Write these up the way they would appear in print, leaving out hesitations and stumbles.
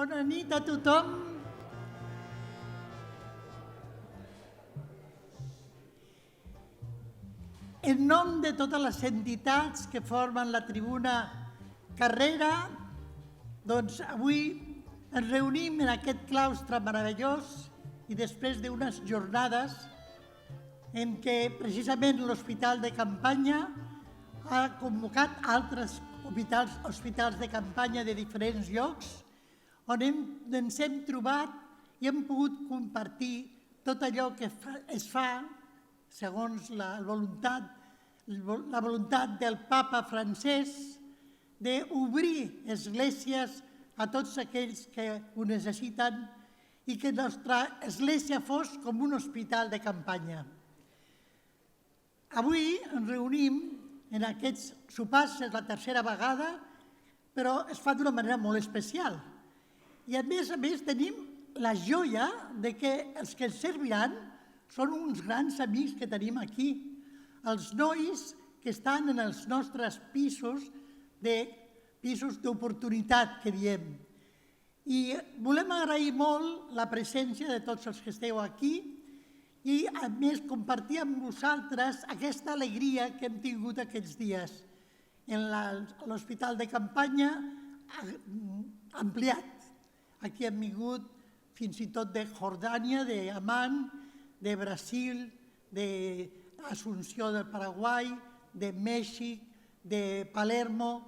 Bona nit a tothom. En nom de totes les entitats que formen la tribuna Carrera, doncs avui ens reunim en aquest claustre meravellós i després d'unes jornades en què precisament l'Hospital de Campanya ha convocat altres hospitals de campanya de diferents llocs on ens hem trobat i hem pogut compartir tot allò que es fa segons la voluntat del papa Francesc d'obrir esglésies a tots aquells que ho necessiten i que la nostra església fos com un hospital de campanya. Avui ens reunim en aquests sopars, és la tercera vegada, però es fa d'una manera molt especial. I a més tenim la joia de que els que ens serviran són uns grans amics que tenim aquí, els nois que estan en els nostres pisos d'oportunitat, que diem. I volem agrair molt la presència de tots els que esteu aquí i, a més, compartir amb vosaltres aquesta alegria que hem tingut aquests dies en l'Hospital de Campanya ampliat. Aquí hem vingut fins i tot de Jordània, d'Amman, de Brasil, d'Asunció del Paraguai, de Mèxic, de Palermo,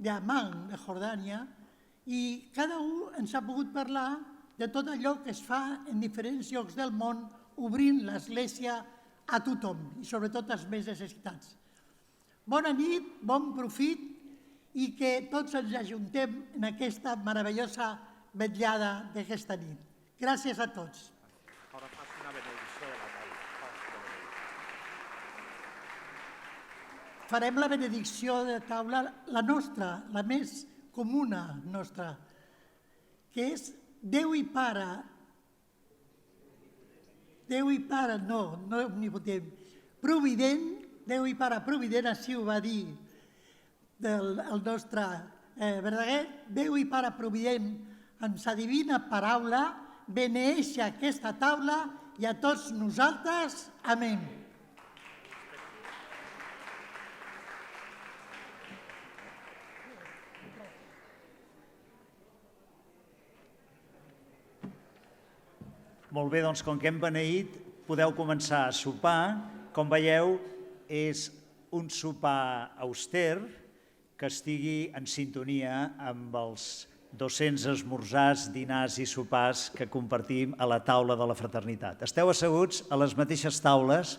d'Amman, de Jordània, i cada un ens ha pogut parlar de tot allò que es fa en diferents llocs del món, obrint l'església a tothom, i sobretot als més necessitats. Bona nit, bon profit, i que tots ens ajuntem en aquesta meravellosa vetllada d'aquesta nit. Gràcies a tots. Ara fas una benedicció de la taula. Farem la benedicció de taula, la nostra, la més comuna nostra, que és Déu i Pare, no omnipotent, provident, Déu i Pare provident, així ho va dir el nostre Verdaguer, Déu i Pare provident, amb sa divina paraula, beneeixi aquesta taula i a tots nosaltres. Amén. Molt bé, doncs com que hem beneït, podeu començar a sopar. Com veieu, és un sopar auster que estigui en sintonia amb els 200 esmorzars, dinars i sopars que compartim a la taula de la fraternitat. Esteu asseguts a les mateixes taules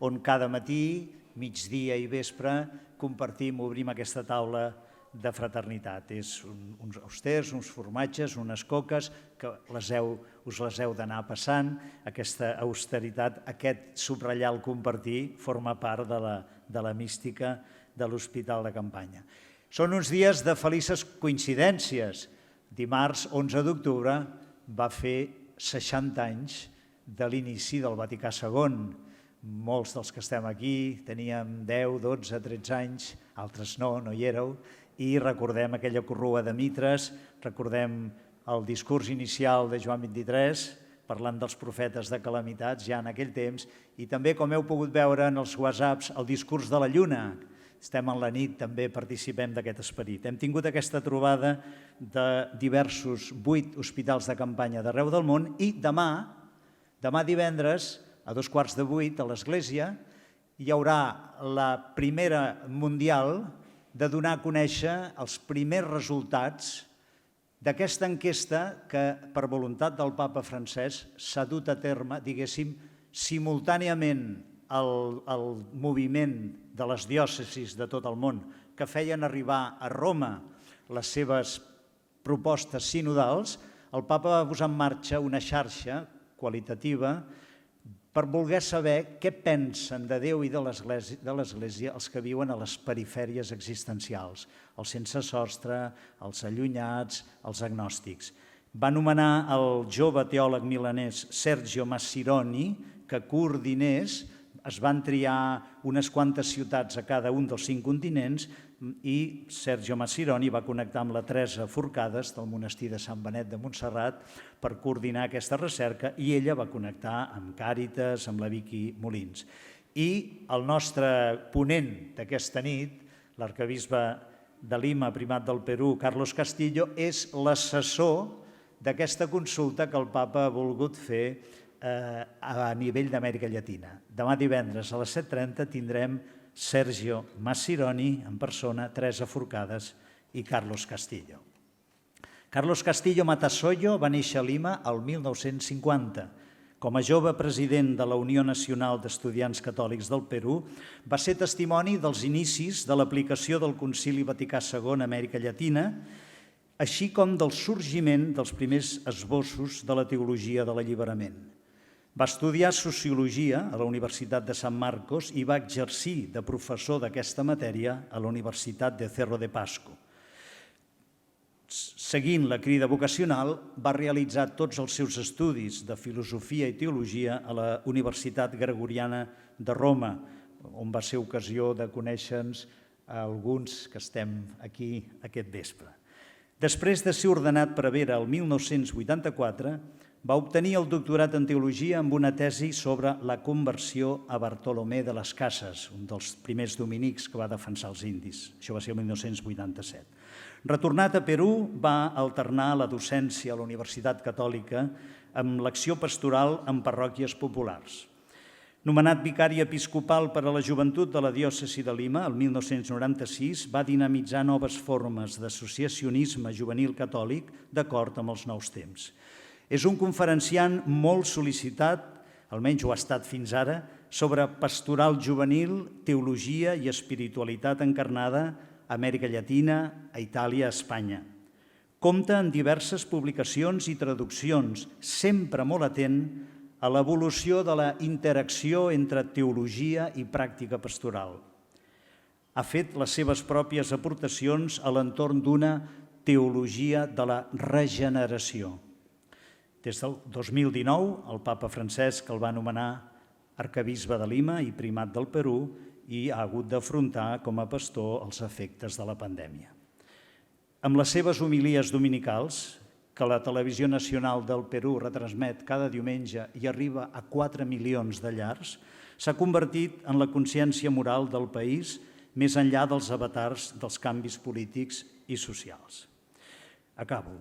on cada matí, migdia i vespre obrim aquesta taula de fraternitat. És uns austers, uns formatges, unes coques que us les heu d'anar passant. Aquesta austeritat, aquest subratllar el compartir, forma part de la mística de l'Hospital de Campanya. Són uns dies de felices coincidències. Dimarts 11 d'octubre va fer 60 anys de l'inici del Vaticà II. Molts dels que estem aquí teníem 10, 12, 13 anys, altres no hi éreu, i recordem aquella corrua de mitres, recordem el discurs inicial de Joan XXIII, parlant dels profetes de calamitats ja en aquell temps, i també, com heu pogut veure en els whatsapps, el discurs de la lluna. Estem en la nit, també participem d'aquest esperit. Hem tingut aquesta trobada de diversos 8 hospitals de campanya d'arreu del món i demà divendres, a 7:15 a l'Església, hi haurà la primera mundial de donar a conèixer els primers resultats d'aquesta enquesta que, per voluntat del papa Francesc, s'ha dut a terme, diguéssim, simultàniament al moviment de les diòcesis de tot el món que feien arribar a Roma les seves propostes sinodals, el papa va posar en marxa una xarxa qualitativa per voler saber què pensen de Déu i de l'Església els que viuen a les perifèries existencials, els sense sostre, els allunyats, els agnòstics. Va nomenar el jove teòleg milanès Sergio Massironi que coordinés es van triar unes quantes ciutats a cada un dels 5 continents i Sergio Masironi va connectar amb la Teresa Forcades del monestir de Sant Benet de Montserrat per coordinar aquesta recerca i ella va connectar amb Càritas, amb la Vicky Molins. I el nostre ponent d'aquesta nit, l'arquebisbe de Lima, Primat del Perú, Carlos Castillo, és l'assessor d'aquesta consulta que el papa ha volgut fer a nivell d'Amèrica Llatina. Demà divendres a les 7:30 tindrem Sergio Masironi en persona, Teresa Forcades i Carlos Castillo. Carlos Castillo Matasoyo va néixer a Lima el 1950. Com a jove president de la Unió Nacional d'Estudiants Catòlics del Perú, va ser testimoni dels inicis de l'aplicació del Concili Vaticà II a Amèrica Llatina, així com del sorgiment dels primers esbossos de la teologia de l'alliberament. Va estudiar Sociologia a la Universitat de San Marcos i va exercir de professor d'aquesta matèria a la Universitat de Cerro de Pasco. Seguint la crida vocacional, va realitzar tots els seus estudis de filosofia i teologia a la Universitat Gregoriana de Roma, on va ser ocasió de conèixer-nos a alguns que estem aquí aquest vespre. Després de ser ordenat prevere el 1984, va obtenir el doctorat en teologia amb una tesi sobre la conversió a Bartolomé de les Casas, un dels primers dominics que va defensar els indis. Això va ser el 1987. Retornat a Perú, va alternar la docència a la Universitat Catòlica amb l'acció pastoral en parròquies populars. Nomenat vicari episcopal per a la joventut de la diòcesi de Lima, el 1996 va dinamitzar noves formes d'associacionisme juvenil catòlic d'acord amb els nous temps. És un conferenciant molt sol·licitat, almenys ho ha estat fins ara, sobre pastoral juvenil, teologia i espiritualitat encarnada a Amèrica Llatina, a Itàlia, a Espanya. Compta en diverses publicacions i traduccions, sempre molt atent a l'evolució de la interacció entre teologia i pràctica pastoral. Ha fet les seves pròpies aportacions a l'entorn d'una teologia de la regeneració. Des del 2019, el papa Francesc el va nomenar arquebisbe de Lima i primat del Perú i ha hagut d'afrontar com a pastor els efectes de la pandèmia. Amb les seves homilies dominicals, que la Televisió Nacional del Perú retransmet cada diumenge i arriba a 4 milions de llars, s'ha convertit en la consciència moral del país més enllà dels avatars dels canvis polítics i socials. Acabo.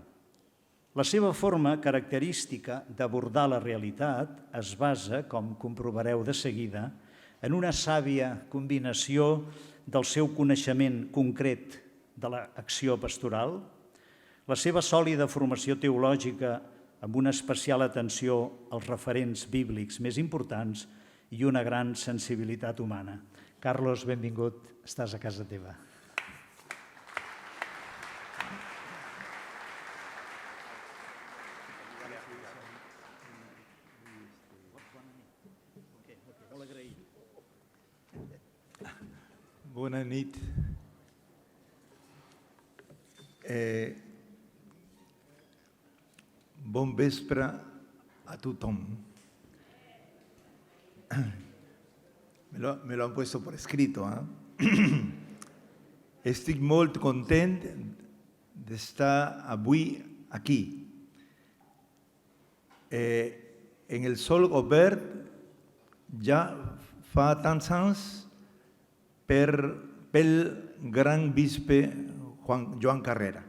La seva forma característica d'abordar la realitat es basa, com comprovareu de seguida, en una sàvia combinació del seu coneixement concret de l'acció pastoral, la seva sòlida formació teològica amb una especial atenció als referents bíblics més importants i una gran sensibilitat humana. Carlos, benvingut, estàs a casa teva. Bona nit. Bon vespre a tothom. Me lo han puesto por escrito. Estic molt content d'estar avui aquí. En el sol obert ja fa tants anys pel gran bisbe Joan Carrera.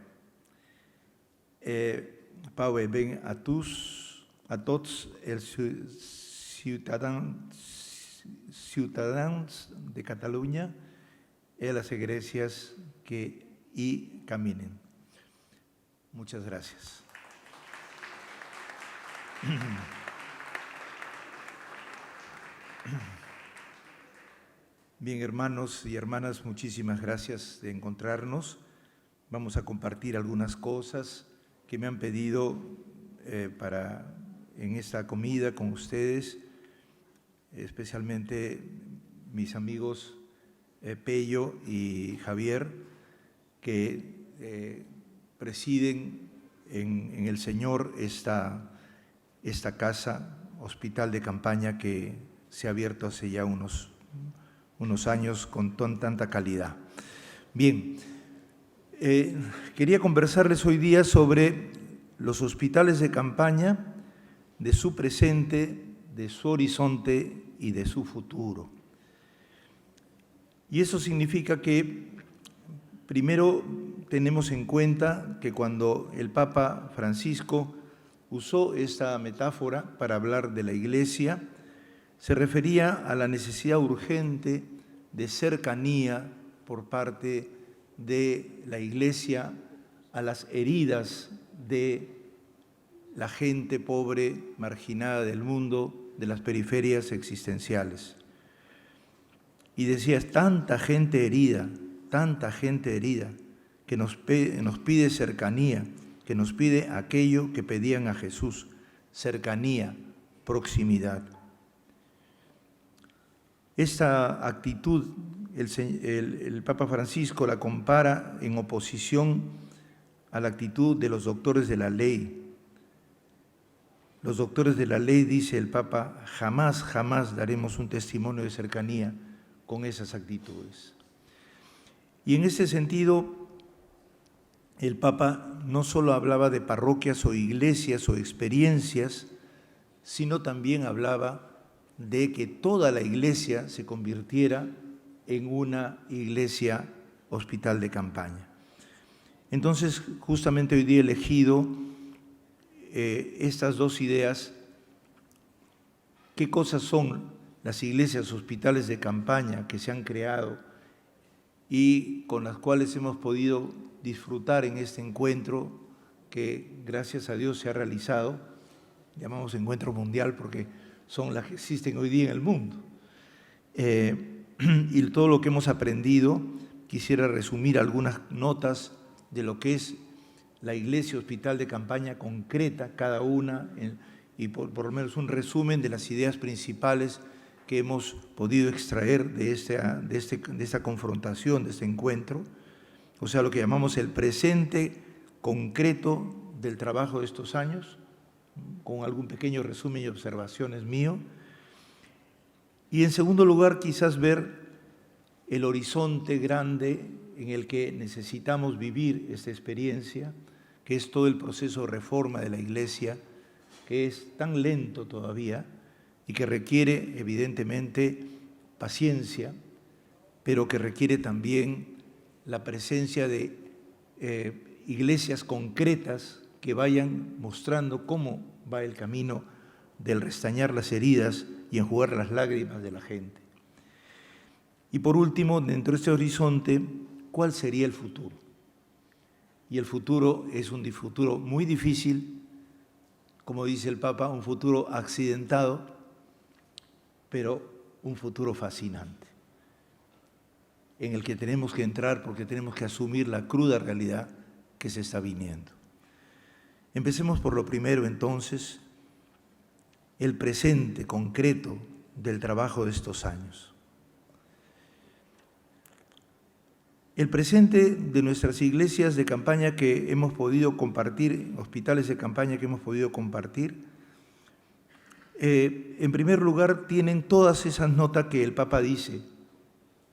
Pau, ben a tots els ciutadans de Catalunya y las iglesias que y caminen. Muchas gracias. Bien, hermanos y hermanas, muchísimas gracias de encontrarnos. Vamos a compartir algunas cosas que me han pedido en esta comida con ustedes, especialmente mis amigos Pello y Javier, que presiden en el Señor esta casa, hospital de campaña que se ha abierto hace ya unos años con tanta calidad. Bien, quería conversarles hoy día sobre los hospitales de campaña, de su presente, de su horizonte y de su futuro. Y eso significa que primero tenemos en cuenta que cuando el Papa Francisco usó esta metáfora para hablar de la Iglesia, se refería a la necesidad urgente de cercanía por parte de la Iglesia a las heridas de la gente pobre, marginada del mundo, de las periferias existenciales. Y decía, es tanta gente herida, que nos pide cercanía, que nos pide aquello que pedían a Jesús, cercanía, proximidad. Esta actitud, el Papa Francisco la compara en oposición a la actitud de los doctores de la ley. Los doctores de la ley, dice el Papa, jamás daremos un testimonio de cercanía con esas actitudes. Y en ese sentido, el Papa no solo hablaba de parroquias o iglesias o experiencias, sino también hablaba de que toda la Iglesia se convirtiera en una iglesia hospital de campaña. Entonces, justamente hoy día he elegido estas dos ideas. ¿Qué cosas son las iglesias hospitales de campaña que se han creado y con las cuales hemos podido disfrutar en este encuentro que, gracias a Dios, se ha realizado? Llamamos encuentro mundial porque son las que existen hoy día en el mundo. Y todo lo que hemos aprendido, quisiera resumir algunas notas de lo que es la iglesia hospital de campaña concreta, cada una, y por lo menos un resumen de las ideas principales que hemos podido extraer de esta confrontación, de este encuentro, o sea, lo que llamamos el presente concreto del trabajo de estos años, con algún pequeño resumen y observaciones mío. Y en segundo lugar, quizás ver el horizonte grande en el que necesitamos vivir esta experiencia, que es todo el proceso de reforma de la Iglesia, que es tan lento todavía y que requiere evidentemente paciencia, pero que requiere también la presencia de iglesias concretas que vayan mostrando cómo va el camino del restañar las heridas y enjugar las lágrimas de la gente. Y por último, dentro de este horizonte, ¿cuál sería el futuro? Y el futuro es un futuro muy difícil, como dice el Papa, un futuro accidentado, pero un futuro fascinante, en el que tenemos que entrar porque tenemos que asumir la cruda realidad que se está viniendo. Empecemos por lo primero, entonces, el presente concreto del trabajo de estos años. El presente de nuestras iglesias de campaña que hemos podido compartir, hospitales de campaña que hemos podido compartir, en primer lugar tienen todas esas notas que el Papa dice: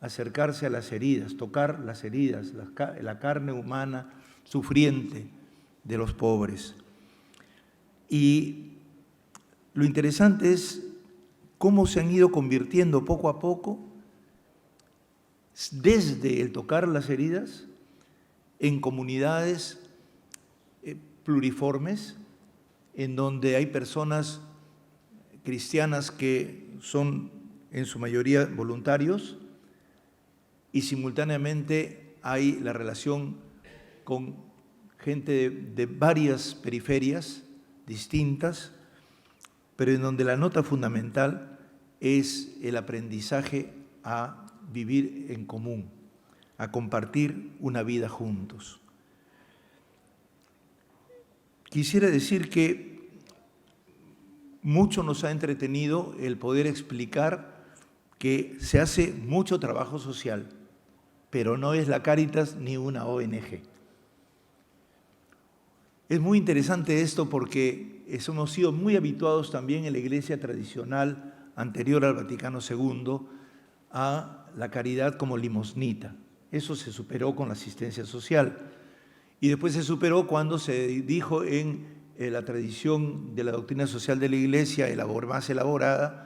acercarse a las heridas, tocar las heridas, la carne humana sufriente de los pobres. Y lo interesante es cómo se han ido convirtiendo poco a poco, desde el tocar las heridas, en comunidades pluriformes, en donde hay personas cristianas que son en su mayoría voluntarios, y simultáneamente hay la relación con gente de varias periferias distintas, pero en donde la nota fundamental es el aprendizaje a vivir en común, a compartir una vida juntos. Quisiera decir que mucho nos ha entretenido el poder explicar que se hace mucho trabajo social, pero no es la Cáritas ni una ONG. Es muy interesante esto porque hemos sido muy habituados también en la iglesia tradicional anterior al Vaticano II, a la caridad como limosnita. Eso se superó con la asistencia social. Y después se superó cuando se dijo en la tradición de la doctrina social de la Iglesia, más elaborada,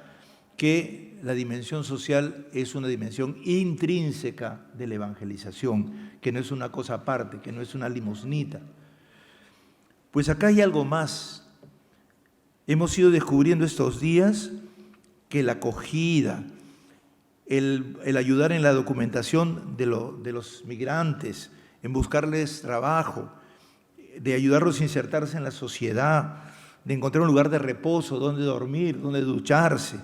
que la dimensión social es una dimensión intrínseca de la evangelización, que no es una cosa aparte, que no es una limosnita. Pues acá hay algo más. Hemos ido descubriendo estos días que la acogida, el ayudar en la documentación de los migrantes, en buscarles trabajo, de ayudarlos a insertarse en la sociedad, de encontrar un lugar de reposo, donde dormir, donde ducharse,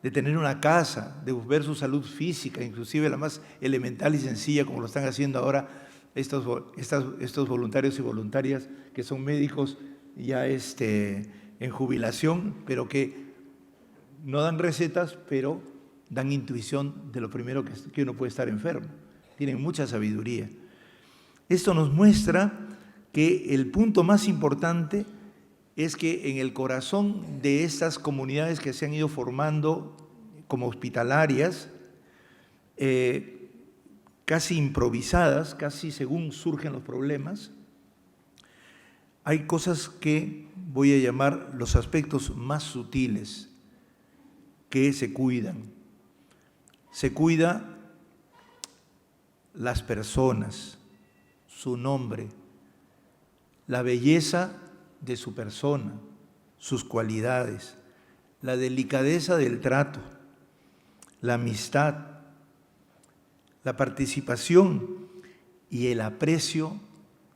de tener una casa, de ver su salud física, inclusive la más elemental y sencilla, como lo están haciendo ahora estos voluntarios y voluntarias que son médicos ya en jubilación, pero que no dan recetas, pero dan intuición de lo primero que uno puede estar enfermo. Tienen mucha sabiduría. Esto nos muestra que el punto más importante es que en el corazón de estas comunidades que se han ido formando como hospitalarias, casi improvisadas, casi según surgen los problemas, hay cosas que voy a llamar los aspectos más sutiles que se cuidan. Se cuida las personas, su nombre, la belleza de su persona, sus cualidades, la delicadeza del trato, la amistad, la participación y el aprecio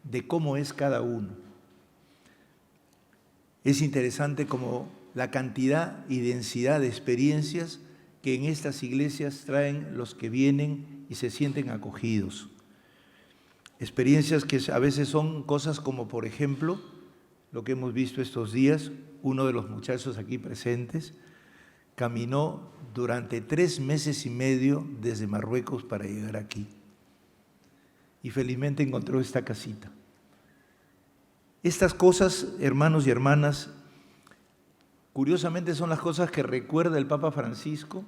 de cómo es cada uno. Es interesante como la cantidad y densidad de experiencias que en estas iglesias traen los que vienen y se sienten acogidos. Experiencias que a veces son cosas como, por ejemplo, lo que hemos visto estos días. Uno de los muchachos aquí presentes caminó durante 3 meses y medio desde Marruecos para llegar aquí. Y felizmente encontró esta casita. Estas cosas, hermanos y hermanas, curiosamente son las cosas que recuerda el Papa Francisco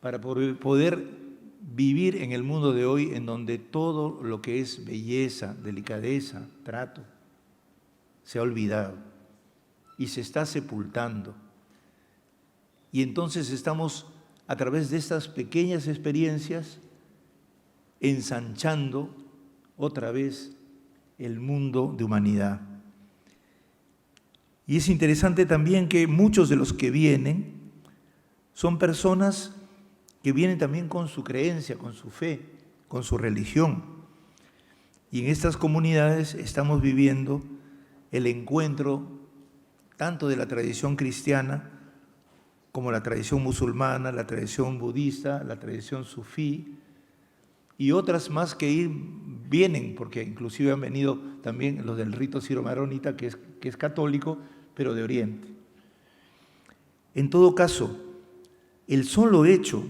para poder vivir en el mundo de hoy, en donde todo lo que es belleza, delicadeza, trato, se ha olvidado y se está sepultando. Y entonces estamos, a través de estas pequeñas experiencias, ensanchando otra vez el mundo de humanidad. Y es interesante también que muchos de los que vienen son personas que vienen también con su creencia, con su fe, con su religión. Y en estas comunidades estamos viviendo el encuentro tanto de la tradición cristiana como la tradición musulmana, la tradición budista, la tradición sufí y otras más que vienen, porque inclusive han venido también los del rito siro-maronita, que es católico, pero de Oriente. En todo caso, el solo hecho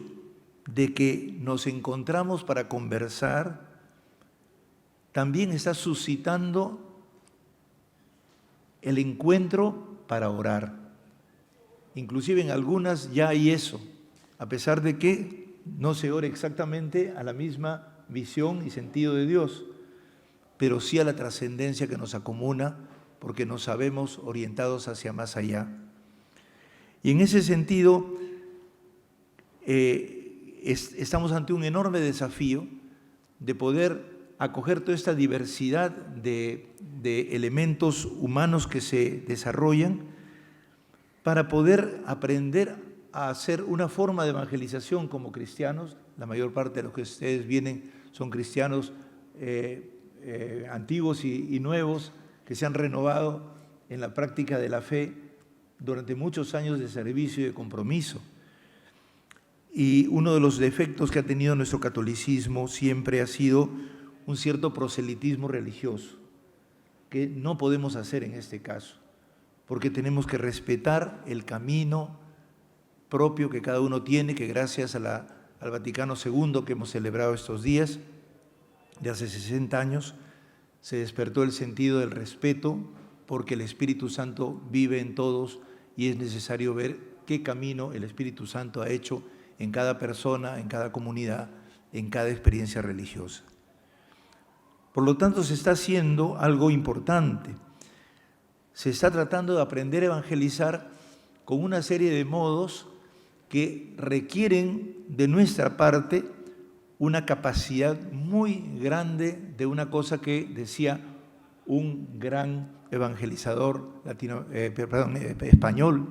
de que nos encontramos para conversar también está suscitando el encuentro para orar. Inclusive en algunas ya hay eso, a pesar de que no se ore exactamente a la misma visión y sentido de Dios, pero sí a la trascendencia que nos acomuna, porque nos sabemos orientados hacia más allá. Y en ese sentido, estamos ante un enorme desafío de poder acoger toda esta diversidad de elementos humanos que se desarrollan para poder aprender a hacer una forma de evangelización como cristianos. La mayor parte de los que ustedes vienen son cristianos antiguos y nuevos que se han renovado en la práctica de la fe durante muchos años de servicio y de compromiso. Y uno de los defectos que ha tenido nuestro catolicismo siempre ha sido un cierto proselitismo religioso, que no podemos hacer en este caso, porque tenemos que respetar el camino propio que cada uno tiene, que gracias al Vaticano II que hemos celebrado estos días, de hace 60 años, se despertó el sentido del respeto, porque el Espíritu Santo vive en todos y es necesario ver qué camino el Espíritu Santo ha hecho en cada persona, en cada comunidad, en cada experiencia religiosa. Por lo tanto, se está haciendo algo importante. Se está tratando de aprender a evangelizar con una serie de modos que requieren de nuestra parte una capacidad muy grande de una cosa que decía un gran evangelizador español,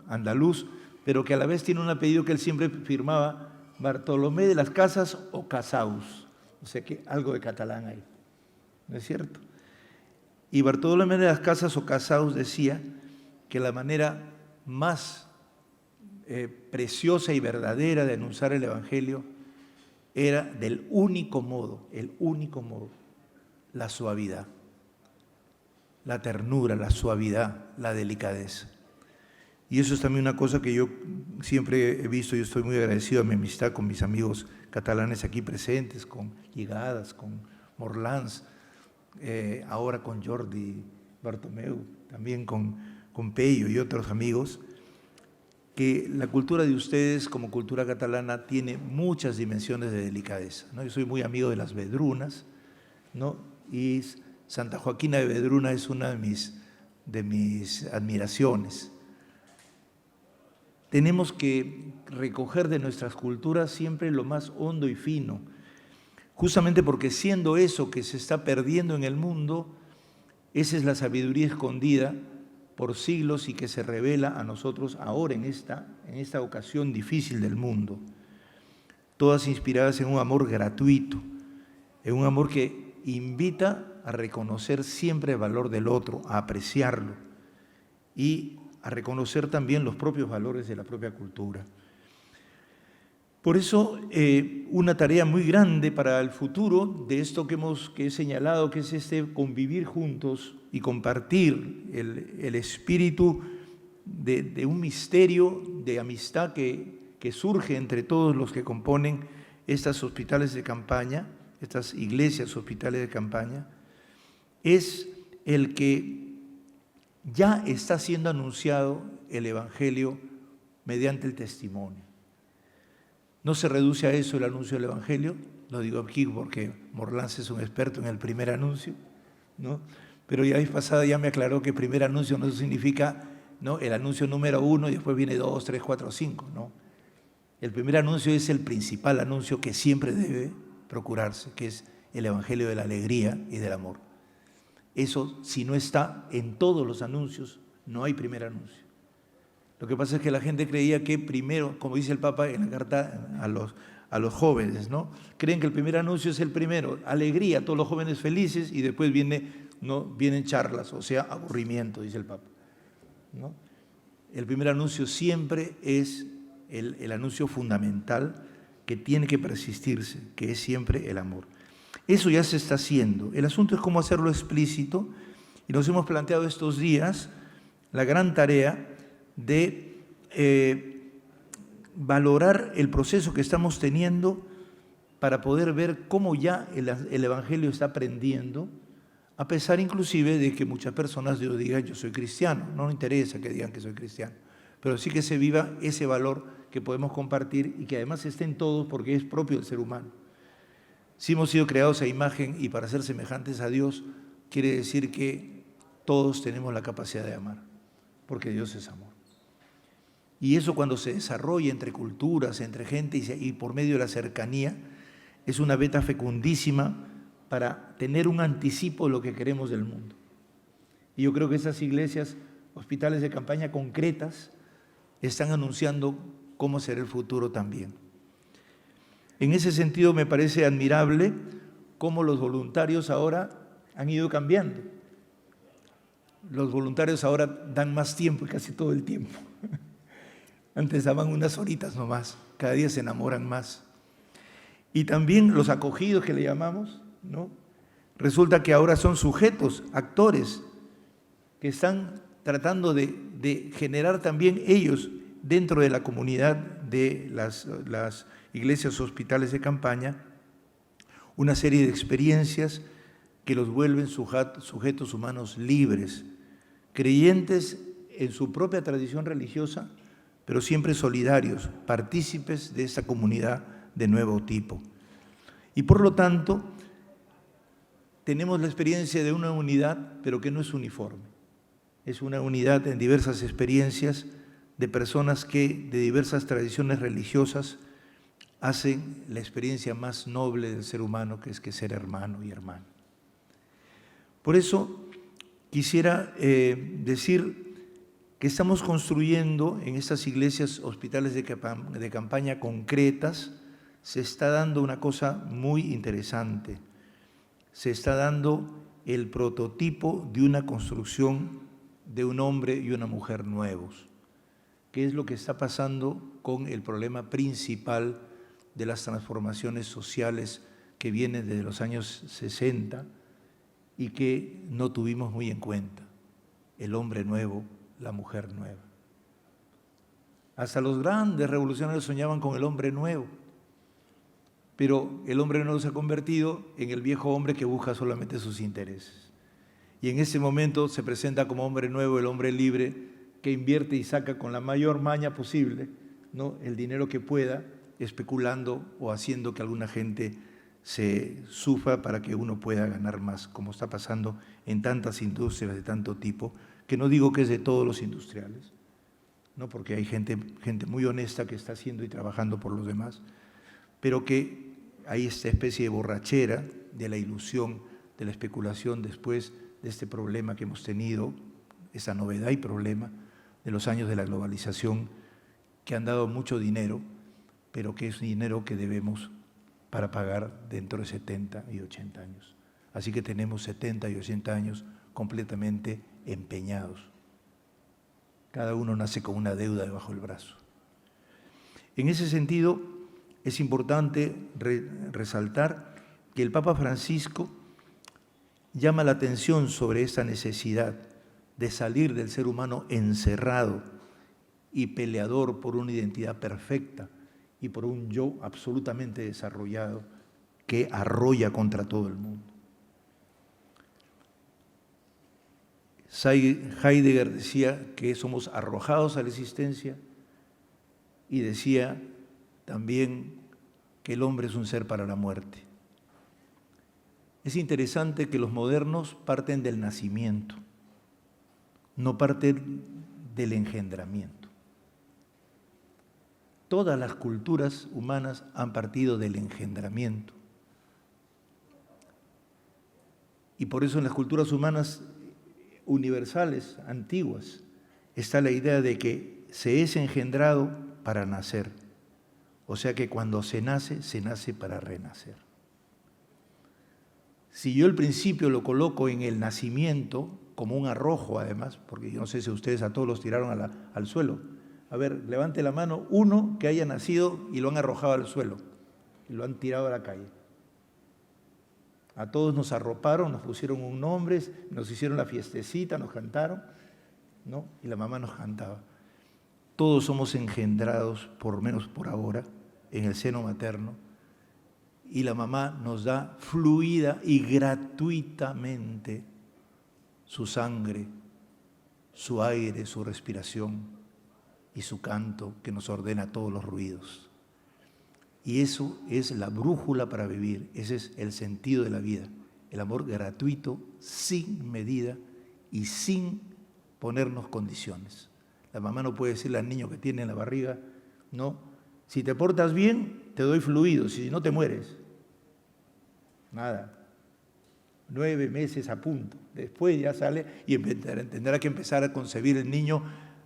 andaluz, pero que a la vez tiene un apellido que él siempre firmaba, Bartolomé de las Casas o Casaus, o sea que algo de catalán ahí, ¿no es cierto? Y Bartolomé de las Casas o Casaus decía que la manera más preciosa y verdadera de anunciar el Evangelio era del único modo, la suavidad, la ternura, la suavidad, la delicadeza. Y eso es también una cosa que yo siempre he visto y estoy muy agradecido a mi amistad con mis amigos catalanes aquí presentes, con Lligadas, con Morlans, ahora con Jordi Bartomeu, también con Pello y otros amigos, que la cultura de ustedes como cultura catalana tiene muchas dimensiones de delicadeza, ¿no? Yo soy muy amigo de las Vedrunas, ¿no? Y Santa Joaquina de Vedruna es una de mis admiraciones. Tenemos que recoger de nuestras culturas siempre lo más hondo y fino, justamente porque siendo eso que se está perdiendo en el mundo, esa es la sabiduría escondida por siglos y que se revela a nosotros ahora en esta ocasión difícil del mundo. Todas inspiradas en un amor gratuito, en un amor que invita a reconocer siempre el valor del otro, a apreciarlo y a reconocer también los propios valores de la propia cultura. Por eso, una tarea muy grande para el futuro de esto que he señalado, que es este convivir juntos y compartir el espíritu de un misterio de amistad que surge entre todos los que componen estos hospitales de campaña, estas iglesias hospitales de campaña, es el que ya está siendo anunciado el Evangelio mediante el testimonio. No se reduce a eso el anuncio del Evangelio, lo digo aquí porque Morlans es un experto en el primer anuncio, ¿no? Pero ya vez pasada ya me aclaró que primer anuncio no significa, ¿no?, el anuncio número 1 y después viene 2, 3, 4, 5, ¿no? El primer anuncio es el principal anuncio que siempre debe procurarse, que es el Evangelio de la alegría y del amor. Eso, si no está en todos los anuncios, no hay primer anuncio. Lo que pasa es que la gente creía que primero, como dice el Papa en la carta a los jóvenes, ¿no?, creen que el primer anuncio es el primero, alegría, todos los jóvenes felices, y después vienen charlas, o sea, aburrimiento, dice el Papa, ¿no? El primer anuncio siempre es el anuncio fundamental que tiene que persistirse, que es siempre el amor. Eso ya se está haciendo. El asunto es cómo hacerlo explícito, y nos hemos planteado estos días la gran tarea de valorar el proceso que estamos teniendo para poder ver cómo ya el Evangelio está aprendiendo, a pesar inclusive de que muchas personas digan yo soy cristiano. No me interesa que digan que soy cristiano, pero sí que se viva ese valor que podemos compartir y que además esté en todos porque es propio del ser humano. Si hemos sido creados a imagen y para ser semejantes a Dios, quiere decir que todos tenemos la capacidad de amar, porque Dios es amor. Y eso, cuando se desarrolla entre culturas, entre gente y por medio de la cercanía, es una veta fecundísima para tener un anticipo de lo que queremos del mundo. Y yo creo que esas iglesias, hospitales de campaña concretas, están anunciando cómo será el futuro también. En ese sentido me parece admirable cómo los voluntarios ahora han ido cambiando. Los voluntarios ahora dan más tiempo, casi todo el tiempo. Antes daban unas horitas nomás, cada día se enamoran más. Y también los acogidos que le llamamos, ¿no?, resulta que ahora son sujetos, actores, que están tratando de generar también ellos dentro de la comunidad de las iglesias hospitales de campaña una serie de experiencias que los vuelven sujetos humanos libres, creyentes en su propia tradición religiosa, pero siempre solidarios, partícipes de esta comunidad de nuevo tipo. Y por lo tanto, tenemos la experiencia de una unidad, pero que no es uniforme. Es una unidad en diversas experiencias de personas que de diversas tradiciones religiosas hacen la experiencia más noble del ser humano, que es que ser hermano y hermana. Por eso quisiera decir que estamos construyendo en estas iglesias, hospitales de campaña concretas, se está dando una cosa muy interesante. Se está dando el prototipo de una construcción de un hombre y una mujer nuevos, que es lo que está pasando con el problema principal de las transformaciones sociales que vienen desde los años 60 y que no tuvimos muy en cuenta: el hombre nuevo, la mujer nueva. Hasta los grandes revolucionarios soñaban con el hombre nuevo, pero el hombre nuevo se ha convertido en el viejo hombre que busca solamente sus intereses. Y en ese momento se presenta como hombre nuevo el hombre libre que invierte y saca con la mayor maña posible, ¿no?, el dinero que pueda, especulando o haciendo que alguna gente se sufra para que uno pueda ganar más, como está pasando en tantas industrias de tanto tipo, que no digo que es de todos los industriales, ¿no?, porque hay gente muy honesta que está haciendo y trabajando por los demás, pero que hay esta especie de borrachera de la ilusión, de la especulación después de este problema que hemos tenido, esa novedad y problema de los años de la globalización, que han dado mucho dinero, pero que es dinero que debemos para pagar dentro de 70 y 80 años. Así que tenemos 70 y 80 años completamente empeñados. Cada uno nace con una deuda debajo del brazo. En ese sentido, es importante resaltar que el Papa Francisco llama la atención sobre esta necesidad de salir del ser humano encerrado y peleador por una identidad perfecta y por un yo absolutamente desarrollado que arrolla contra todo el mundo. Heidegger decía que somos arrojados a la existencia y decía también que el hombre es un ser para la muerte. Es interesante que los modernos parten del nacimiento, no parten del engendramiento. Todas las culturas humanas han partido del engendramiento. Y por eso en las culturas humanas universales, antiguas, está la idea de que se es engendrado para nacer. O sea que cuando se nace para renacer. Si yo el principio lo coloco en el nacimiento, como un arrojo además, porque yo no sé si ustedes a todos los tiraron al suelo. A ver, levante la mano uno que haya nacido y lo han arrojado al suelo, y lo han tirado a la calle. A todos nos arroparon, nos pusieron un nombre, nos hicieron la fiestecita, nos cantaron, ¿no? Y la mamá nos cantaba. Todos somos engendrados, por lo menos por ahora, en el seno materno, y la mamá nos da fluida y gratuitamente su sangre, su aire, su respiración y su canto que nos ordena todos los ruidos. Y eso es la brújula para vivir, ese es el sentido de la vida, el amor gratuito, sin medida y sin ponernos condiciones. La mamá no puede decirle al niño que tiene en la barriga, no, si te portas bien, te doy fluido, si no te mueres. Nada. 9 meses a punto. Después ya sale y tendrá que empezar a concebir el niño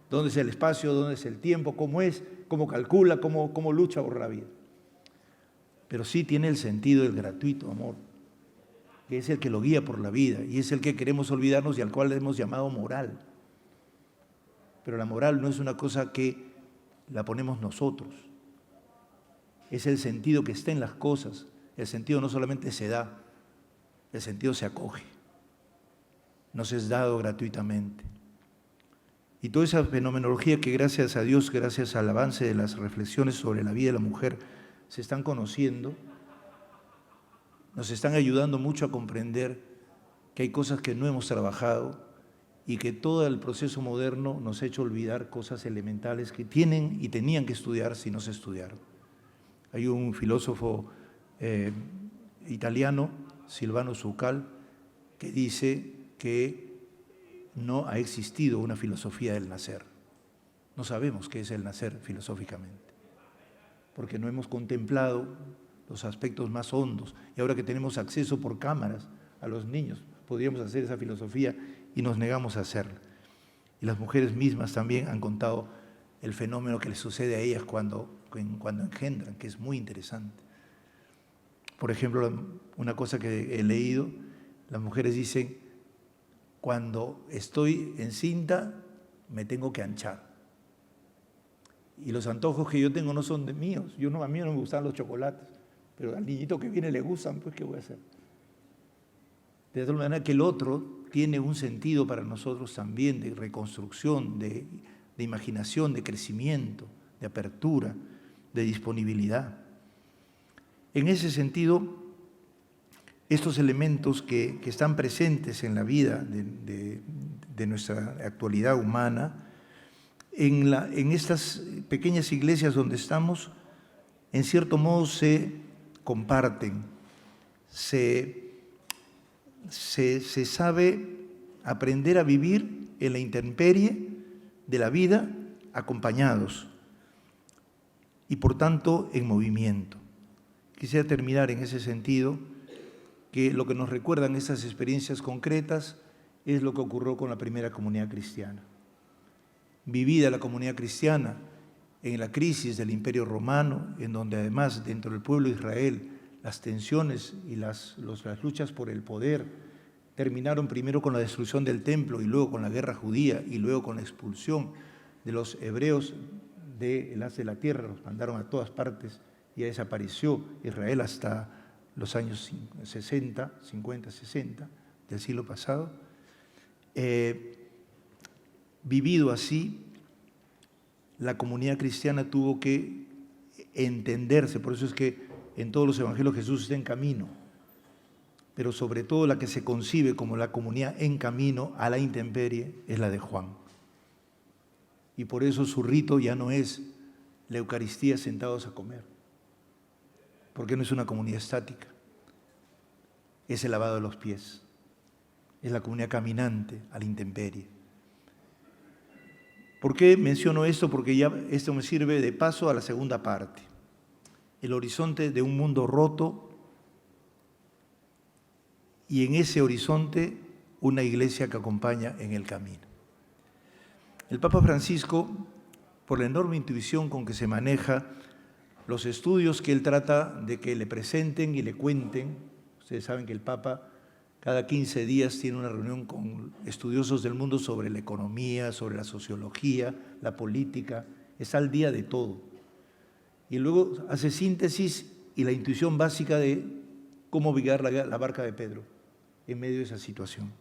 dónde es el espacio, dónde es el tiempo, cómo es, cómo calcula, cómo lucha por la vida. Pero sí tiene el sentido del gratuito amor, que es el que lo guía por la vida y es el que queremos olvidarnos y al cual le hemos llamado moral. Pero la moral no es una cosa que la ponemos nosotros. Es el sentido que está en las cosas. El sentido no solamente se da, el sentido se acoge. Nos es dado gratuitamente. Y toda esa fenomenología que gracias a Dios, gracias al avance de las reflexiones sobre la vida de la mujer, se están conociendo, nos están ayudando mucho a comprender que hay cosas que no hemos trabajado y que todo el proceso moderno nos ha hecho olvidar cosas elementales que tienen y tenían que estudiar si no se estudiaron. Hay un filósofo italiano, Silvano Zuccal, que dice que no ha existido una filosofía del nacer. No sabemos qué es el nacer filosóficamente, porque no hemos contemplado los aspectos más hondos. Y ahora que tenemos acceso por cámaras a los niños, podríamos hacer esa filosofía y nos negamos a hacerla. Y las mujeres mismas también han contado el fenómeno que les sucede a ellas cuando engendran, que es muy interesante. Por ejemplo, una cosa que he leído, las mujeres dicen, cuando estoy encinta me tengo que anchar. Y los antojos que yo tengo no son de míos. A mí no me gustan los chocolates, pero al niñito que viene le gustan, pues ¿qué voy a hacer? De tal manera que el otro tiene un sentido para nosotros también de reconstrucción, de imaginación, de crecimiento, de apertura, de disponibilidad. En ese sentido, estos elementos que están presentes en la vida de nuestra actualidad humana, en estas pequeñas iglesias donde estamos, en cierto modo se comparten, se sabe aprender a vivir en la intemperie de la vida acompañados y por tanto en movimiento. Quisiera terminar en ese sentido, que lo que nos recuerdan estas experiencias concretas es lo que ocurrió con la primera comunidad cristiana. Vivida la comunidad cristiana en la crisis del Imperio Romano, en donde además dentro del pueblo de Israel las tensiones y las luchas por el poder terminaron primero con la destrucción del templo y luego con la guerra judía y luego con la expulsión de los hebreos del haz de la tierra, los mandaron a todas partes y ya desapareció Israel hasta los años 50, 60 del siglo pasado. Vivido así, la comunidad cristiana tuvo que entenderse, por eso es que en todos los evangelios Jesús está en camino, pero sobre todo la que se concibe como la comunidad en camino a la intemperie es la de Juan. Y por eso su rito ya no es la Eucaristía sentados a comer, porque no es una comunidad estática, es el lavado de los pies, es la comunidad caminante a la intemperie. ¿Por qué menciono esto? Porque ya esto me sirve de paso a la segunda parte. El horizonte de un mundo roto y en ese horizonte una iglesia que acompaña en el camino. El Papa Francisco, por la enorme intuición con que se maneja, los estudios que él trata de que le presenten y le cuenten, ustedes saben que el Papa cada 15 días tiene una reunión con estudiosos del mundo sobre la economía, sobre la sociología, la política, está al día de todo. Y luego hace síntesis y la intuición básica de cómo guiar la barca de Pedro en medio de esa situación.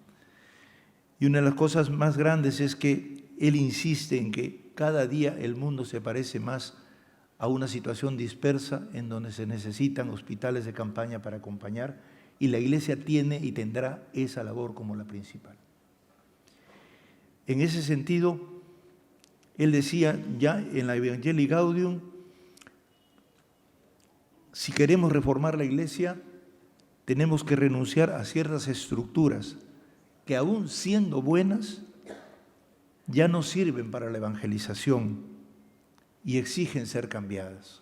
Y una de las cosas más grandes es que él insiste en que cada día el mundo se parece más a una situación dispersa en donde se necesitan hospitales de campaña para acompañar, y la Iglesia tiene y tendrá esa labor como la principal. En ese sentido, él decía ya en la Evangelii Gaudium, si queremos reformar la Iglesia, tenemos que renunciar a ciertas estructuras que aún siendo buenas, ya no sirven para la evangelización y exigen ser cambiadas.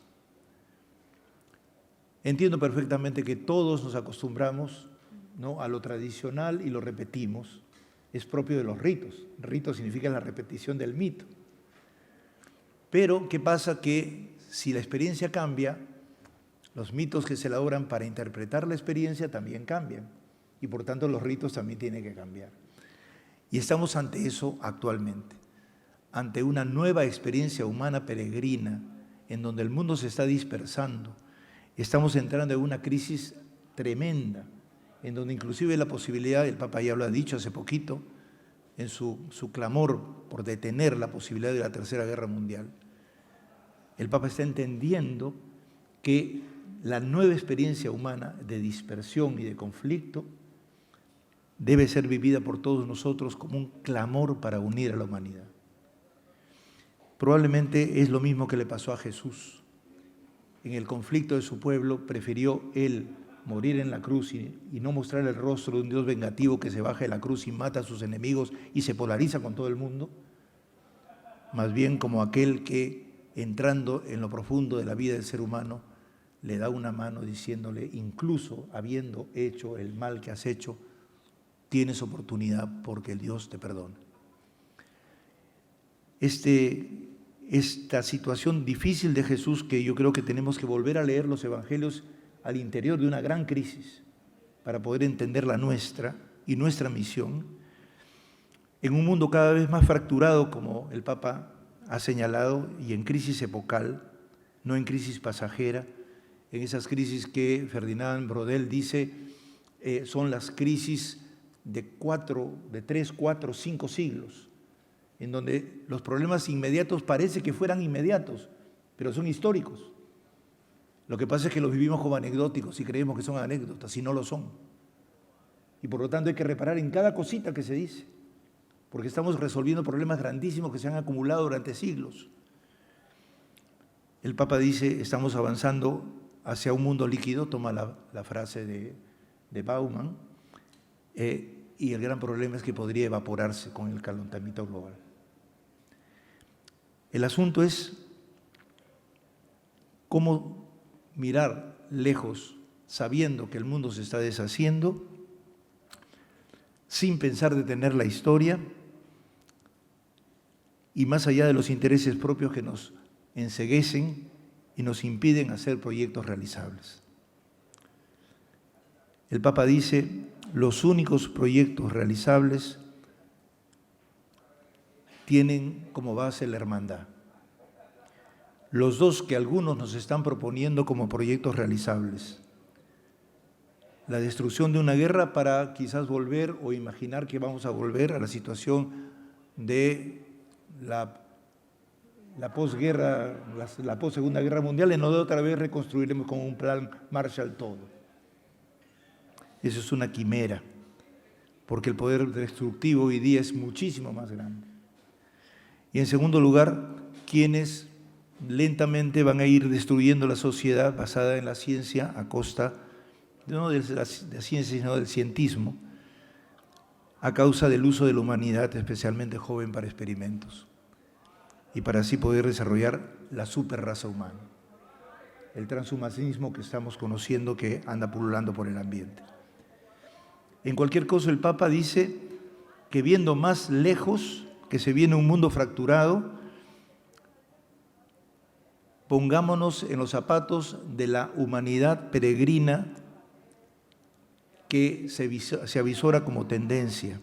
Entiendo perfectamente que todos nos acostumbramos, ¿no?, a lo tradicional y lo repetimos. Es propio de los ritos. Rito significa la repetición del mito. Pero, ¿qué pasa? Que si la experiencia cambia, los mitos que se elaboran para interpretar la experiencia también cambian. Y por tanto los ritos también tienen que cambiar. Y estamos ante eso actualmente. Ante una nueva experiencia humana peregrina, en donde el mundo se está dispersando. Estamos entrando en una crisis tremenda, en donde inclusive la posibilidad, el Papa ya lo ha dicho hace poquito, en su clamor por detener la posibilidad de la Tercera Guerra Mundial, el Papa está entendiendo que la nueva experiencia humana de dispersión y de conflicto debe ser vivida por todos nosotros como un clamor para unir a la humanidad. Probablemente es lo mismo que le pasó a Jesús. En el conflicto de su pueblo prefirió él morir en la cruz y no mostrar el rostro de un Dios vengativo que se baja de la cruz y mata a sus enemigos y se polariza con todo el mundo, más bien como aquel que, entrando en lo profundo de la vida del ser humano, le da una mano diciéndole, incluso habiendo hecho el mal que has hecho, tienes oportunidad porque el Dios te perdona. Esta situación difícil de Jesús, que yo creo que tenemos que volver a leer los evangelios al interior de una gran crisis para poder entender la nuestra y nuestra misión, en un mundo cada vez más fracturado, como el Papa ha señalado, y en crisis epocal, no en crisis pasajera, en esas crisis que Ferdinand Brodel dice son las crisis de 3, 4, 5 siglos, en donde los problemas inmediatos parece que fueran inmediatos, pero son históricos. Lo que pasa es que los vivimos como anecdóticos y creemos que son anécdotas, y no lo son. Y por lo tanto hay que reparar en cada cosita que se dice, porque estamos resolviendo problemas grandísimos que se han acumulado durante siglos. El Papa dice, estamos avanzando hacia un mundo líquido, toma la frase de Bauman, y el gran problema es que podría evaporarse con el calentamiento global. El asunto es cómo mirar lejos, sabiendo que el mundo se está deshaciendo, sin pensar detener la historia y más allá de los intereses propios que nos enceguecen y nos impiden hacer proyectos realizables. El Papa dice, los únicos proyectos realizables tienen como base la hermandad. Los dos que algunos nos están proponiendo como proyectos realizables. La destrucción de una guerra para quizás volver o imaginar que vamos a volver a la situación de la posguerra, la post-segunda guerra mundial, en donde otra vez reconstruiremos con un plan Marshall todo. Eso es una quimera, porque el poder destructivo hoy día es muchísimo más grande. Y en segundo lugar, quienes lentamente van a ir destruyendo la sociedad basada en la ciencia a costa, no de la ciencia, sino del cientismo, a causa del uso de la humanidad, especialmente joven, para experimentos, y para así poder desarrollar la superraza humana, el transhumanismo que estamos conociendo que anda pululando por el ambiente. En cualquier caso, el Papa dice que viendo más lejos, que se viene un mundo fracturado, pongámonos en los zapatos de la humanidad peregrina que se avisora como tendencia,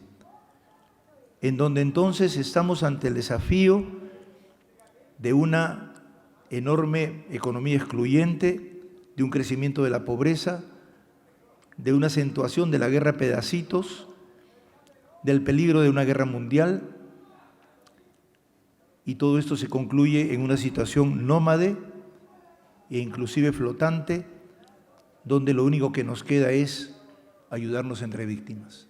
en donde entonces estamos ante el desafío de una enorme economía excluyente, de un crecimiento de la pobreza, de una acentuación de la guerra a pedacitos, del peligro de una guerra mundial, y todo esto se concluye en una situación nómade e inclusive flotante, donde lo único que nos queda es ayudarnos entre víctimas.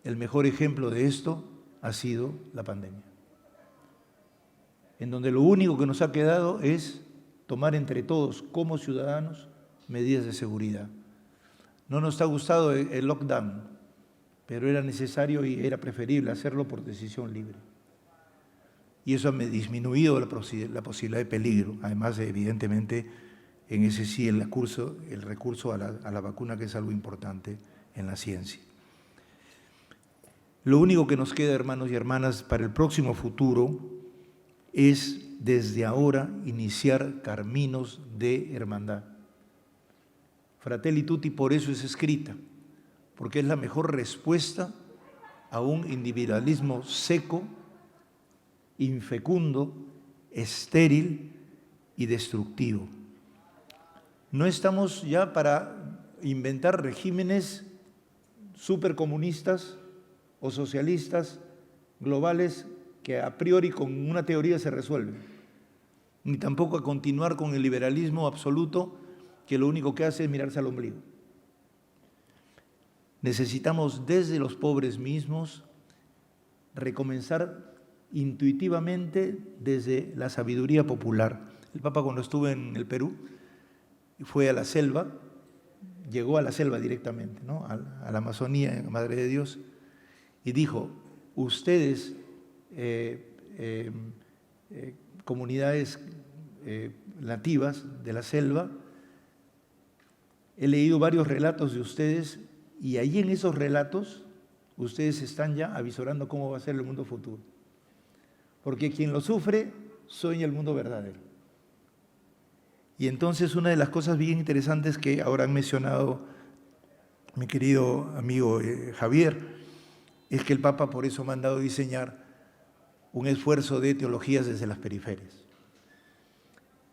El mejor ejemplo de esto ha sido la pandemia, en donde lo único que nos ha quedado es tomar entre todos, como ciudadanos, medidas de seguridad. No nos ha gustado el lockdown, pero era necesario y era preferible hacerlo por decisión libre. Y eso ha disminuido la posibilidad de peligro, además de, evidentemente, en ese sí el recurso a la vacuna, que es algo importante en la ciencia. Lo único que nos queda, hermanos y hermanas, para el próximo futuro es desde ahora iniciar caminos de hermandad. Fratelli Tutti por eso es escrita, porque es la mejor respuesta a un individualismo seco, infecundo, estéril y destructivo. No estamos ya para inventar regímenes supercomunistas o socialistas globales que a priori con una teoría se resuelven, ni tampoco a continuar con el liberalismo absoluto que lo único que hace es mirarse al ombligo. Necesitamos desde los pobres mismos recomenzar intuitivamente desde la sabiduría popular. El Papa, cuando estuvo en el Perú, fue a la selva, llegó a la selva directamente, ¿no? a la Amazonía, en Madre de Dios, y dijo: ustedes, comunidades nativas de la selva, he leído varios relatos de ustedes, y allí en esos relatos ustedes están ya avisorando cómo va a ser el mundo futuro. Porque quien lo sufre sueña el mundo verdadero. Y entonces una de las cosas bien interesantes que ahora han mencionado mi querido amigo Javier, es que el Papa por eso ha mandado diseñar un esfuerzo de teologías desde las periferias.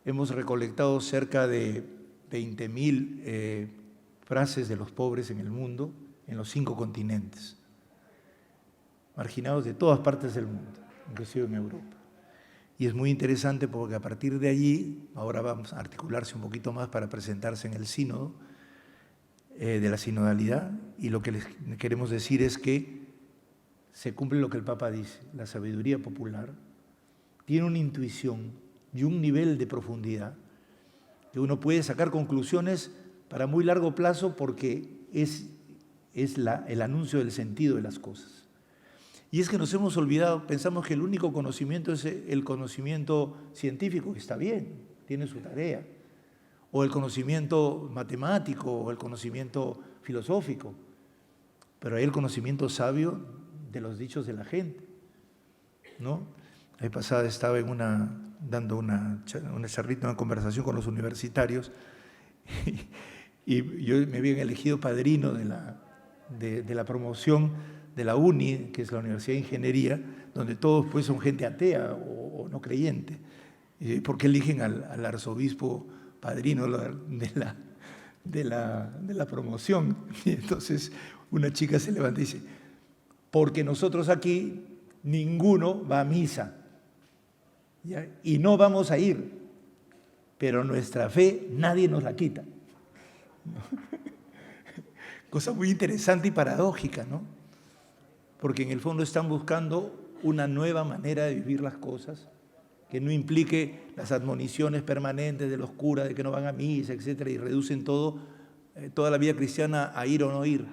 Hemos recolectado cerca de 20.000 frases de los pobres en el mundo, en los 5 continentes, marginados de todas partes del mundo, inclusive en Europa. Y es muy interesante porque a partir de allí, ahora vamos a articularse un poquito más para presentarse en el sínodo de la sinodalidad, y lo que les queremos decir es que se cumple lo que el Papa dice: la sabiduría popular tiene una intuición y un nivel de profundidad que uno puede sacar conclusiones para muy largo plazo, porque es el anuncio del sentido de las cosas. Y es que nos hemos olvidado, pensamos que el único conocimiento es el conocimiento científico, que está bien, tiene su tarea, o el conocimiento matemático, o el conocimiento filosófico, pero hay el conocimiento sabio de los dichos de la gente, ¿no? La vez pasada estaba dando una charlita, una conversación con los universitarios, y yo me habían elegido padrino de la promoción de la UNI, que es la Universidad de Ingeniería, donde todos pues son gente atea o no creyente. ¿Por qué eligen al arzobispo padrino de la promoción? Y entonces una chica se levanta y dice: porque nosotros aquí ninguno va a misa, ¿ya? Y no vamos a ir, pero nuestra fe nadie nos la quita. Cosa muy interesante y paradójica, ¿no? Porque en el fondo están buscando una nueva manera de vivir las cosas, que no implique las admoniciones permanentes de los curas de que no van a misa, etcétera, y reducen toda la vida cristiana a ir o no ir.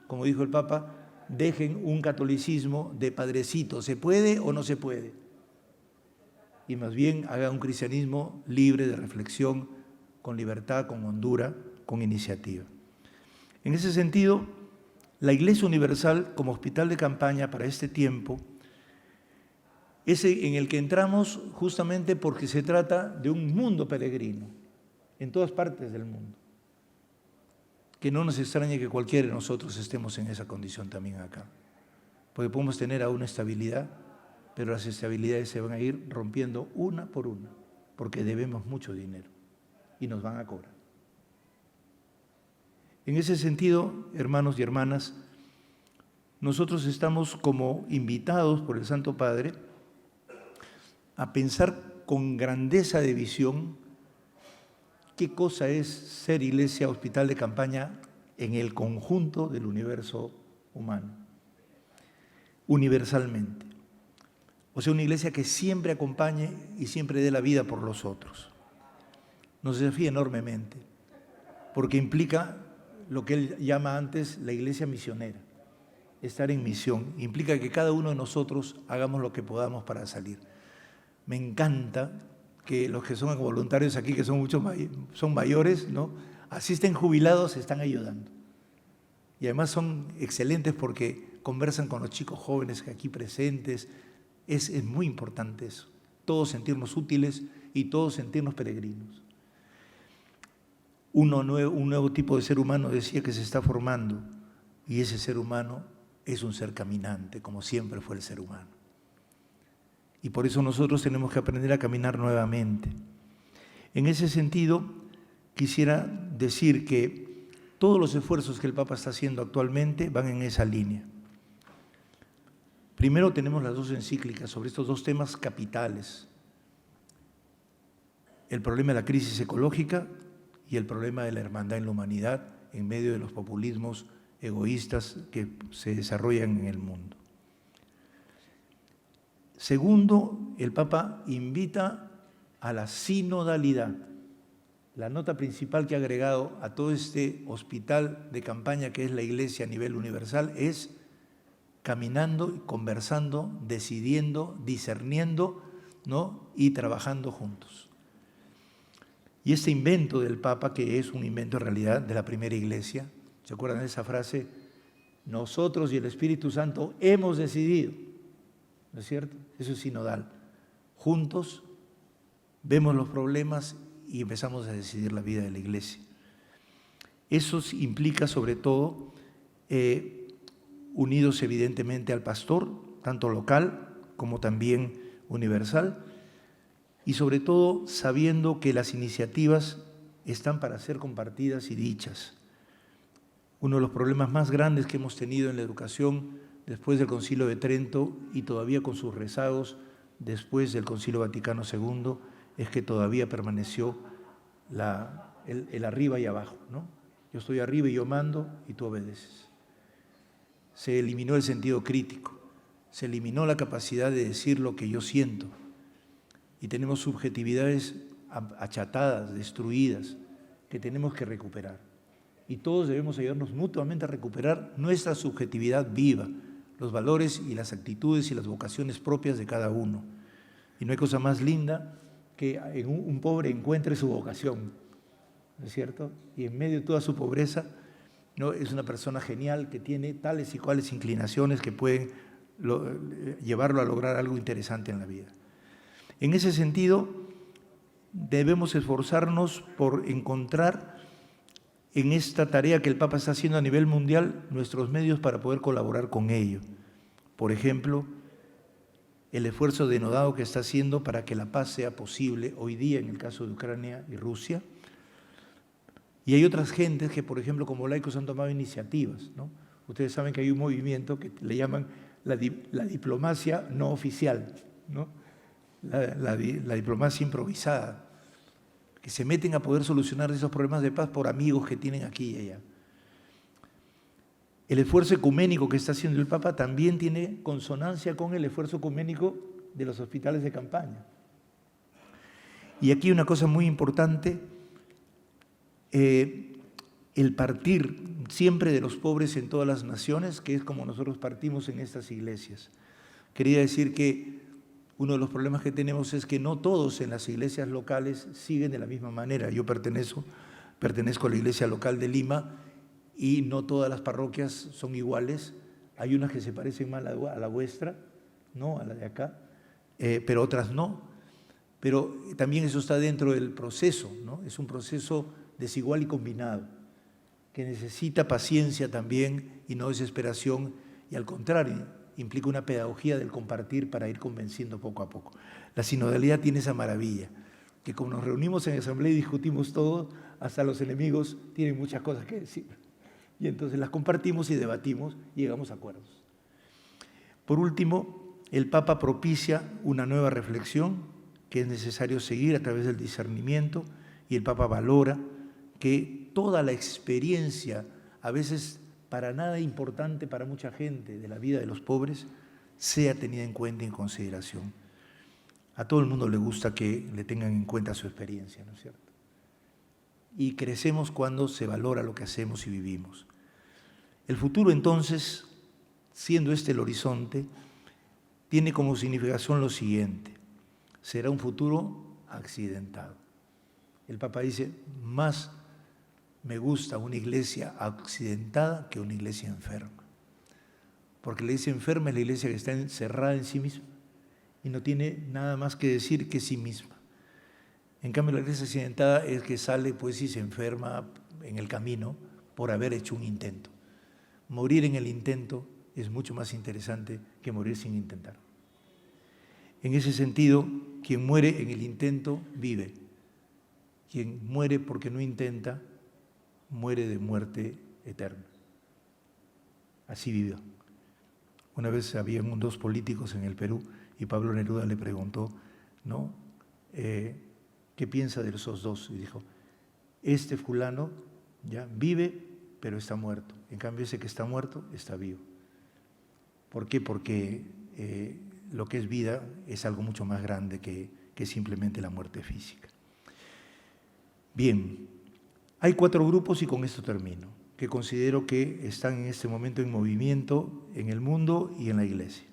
Como dijo el Papa, dejen un catolicismo de padrecito, ¿se puede o no se puede? Y más bien hagan un cristianismo libre de reflexión, con libertad, con hondura, con iniciativa. En ese sentido, la Iglesia Universal, como hospital de campaña para este tiempo, es en el que entramos justamente porque se trata de un mundo peregrino, en todas partes del mundo. Que no nos extrañe que cualquiera de nosotros estemos en esa condición también acá, porque podemos tener aún estabilidad, pero las estabilidades se van a ir rompiendo una por una, porque debemos mucho dinero y nos van a cobrar. En ese sentido, hermanos y hermanas, nosotros estamos como invitados por el Santo Padre a pensar con grandeza de visión qué cosa es ser iglesia hospital de campaña en el conjunto del universo humano, universalmente. O sea, una iglesia que siempre acompañe y siempre dé la vida por los otros. Nos desafía enormemente, porque implica lo que él llama antes la iglesia misionera. Estar en misión implica que cada uno de nosotros hagamos lo que podamos para salir. Me encanta que los que son voluntarios aquí, que son mayores, ¿no?, asisten jubilados, están ayudando. Y además son excelentes porque conversan con los chicos jóvenes aquí presentes. Es muy importante eso, todos sentirnos útiles y todos sentirnos peregrinos. Un nuevo tipo de ser humano, decía, que se está formando, y ese ser humano es un ser caminante, como siempre fue el ser humano. Y por eso nosotros tenemos que aprender a caminar nuevamente. En ese sentido, quisiera decir que todos los esfuerzos que el Papa está haciendo actualmente van en esa línea. Primero tenemos las 2 encíclicas sobre estos 2 temas capitales: el problema de la crisis ecológica y el problema de la hermandad en la humanidad en medio de los populismos egoístas que se desarrollan en el mundo. Segundo, el Papa invita a la sinodalidad. La nota principal que ha agregado a todo este hospital de campaña que es la Iglesia a nivel universal es caminando, conversando, decidiendo, discerniendo, ¿no? Y trabajando juntos. Y este invento del Papa, que es un invento en realidad de la primera Iglesia, ¿se acuerdan de esa frase? Nosotros y el Espíritu Santo hemos decidido, ¿no es cierto? Eso es sinodal. Juntos vemos los problemas y empezamos a decidir la vida de la Iglesia. Eso implica sobre todo unidos evidentemente al pastor, tanto local como también universal, y sobre todo sabiendo que las iniciativas están para ser compartidas y dichas. Uno de los problemas más grandes que hemos tenido en la educación después del Concilio de Trento y todavía con sus rezagos después del Concilio Vaticano II es que todavía permaneció el arriba y abajo, ¿no? Yo estoy arriba y yo mando y tú obedeces. Se eliminó el sentido crítico, se eliminó la capacidad de decir lo que yo siento y tenemos subjetividades achatadas, destruidas, que tenemos que recuperar. Y todos debemos ayudarnos mutuamente a recuperar nuestra subjetividad viva, los valores y las actitudes y las vocaciones propias de cada uno. Y no hay cosa más linda que un pobre encuentre su vocación, ¿no es cierto? Y en medio de toda su pobreza, ¿no? Es una persona genial que tiene tales y cuales inclinaciones que pueden llevarlo a lograr algo interesante en la vida. En ese sentido, debemos esforzarnos por encontrar en esta tarea que el Papa está haciendo a nivel mundial nuestros medios para poder colaborar con ello. Por ejemplo, el esfuerzo denodado que está haciendo para que la paz sea posible hoy día en el caso de Ucrania y Rusia. Y hay otras gentes que, por ejemplo, como laicos han tomado iniciativas, ¿no? Ustedes saben que hay un movimiento que le llaman la diplomacia no oficial, ¿no? La diplomacia improvisada, que se meten a poder solucionar esos problemas de paz por amigos que tienen aquí y allá. El esfuerzo ecuménico que está haciendo el Papa también tiene consonancia con el esfuerzo ecuménico de los hospitales de campaña. Y aquí una cosa muy importante, el partir siempre de los pobres en todas las naciones, que es como nosotros partimos en estas iglesias. Quería decir que uno de los problemas que tenemos es que no todos en las iglesias locales siguen de la misma manera. Yo pertenezco a la iglesia local de Lima y no todas las parroquias son iguales. Hay unas que se parecen más a la vuestra, ¿no? A la de acá, pero otras no. Pero también eso está dentro del proceso, ¿no? Es un proceso desigual y combinado, que necesita paciencia también y no desesperación, y al contrario, implica una pedagogía del compartir para ir convenciendo poco a poco. La sinodalidad tiene esa maravilla, que como nos reunimos en asamblea y discutimos todo, hasta los enemigos tienen muchas cosas que decir. Y entonces las compartimos y debatimos y llegamos a acuerdos. Por último, el Papa propicia una nueva reflexión que es necesario seguir a través del discernimiento, y el Papa valora que toda la experiencia, a veces para nada importante para mucha gente de la vida de los pobres, sea tenida en cuenta y en consideración. A todo el mundo le gusta que le tengan en cuenta su experiencia, ¿no es cierto? Y crecemos cuando se valora lo que hacemos y vivimos. El futuro, entonces, siendo este el horizonte, tiene como significación lo siguiente: será un futuro accidentado. El Papa dice, más me gusta una iglesia accidentada que una iglesia enferma. Porque la iglesia enferma es la iglesia que está encerrada en sí misma y no tiene nada más que decir que sí misma. En cambio, la iglesia accidentada es que sale pues y se enferma en el camino por haber hecho un intento. Morir en el intento es mucho más interesante que morir sin intentar. En ese sentido, quien muere en el intento vive. Quien muere porque no intenta, muere de muerte eterna. Así vivió. Una vez habían dos políticos en el Perú y Pablo Neruda le preguntó, ¿no? ¿Qué piensa de esos dos? Y dijo, este fulano ya vive pero está muerto. En cambio, ese que está muerto está vivo. ¿Por qué? Porque lo que es vida es algo mucho más grande que simplemente la muerte física. Bien, hay 4 grupos, y con esto termino, que considero que están en este momento en movimiento en el mundo y en la Iglesia.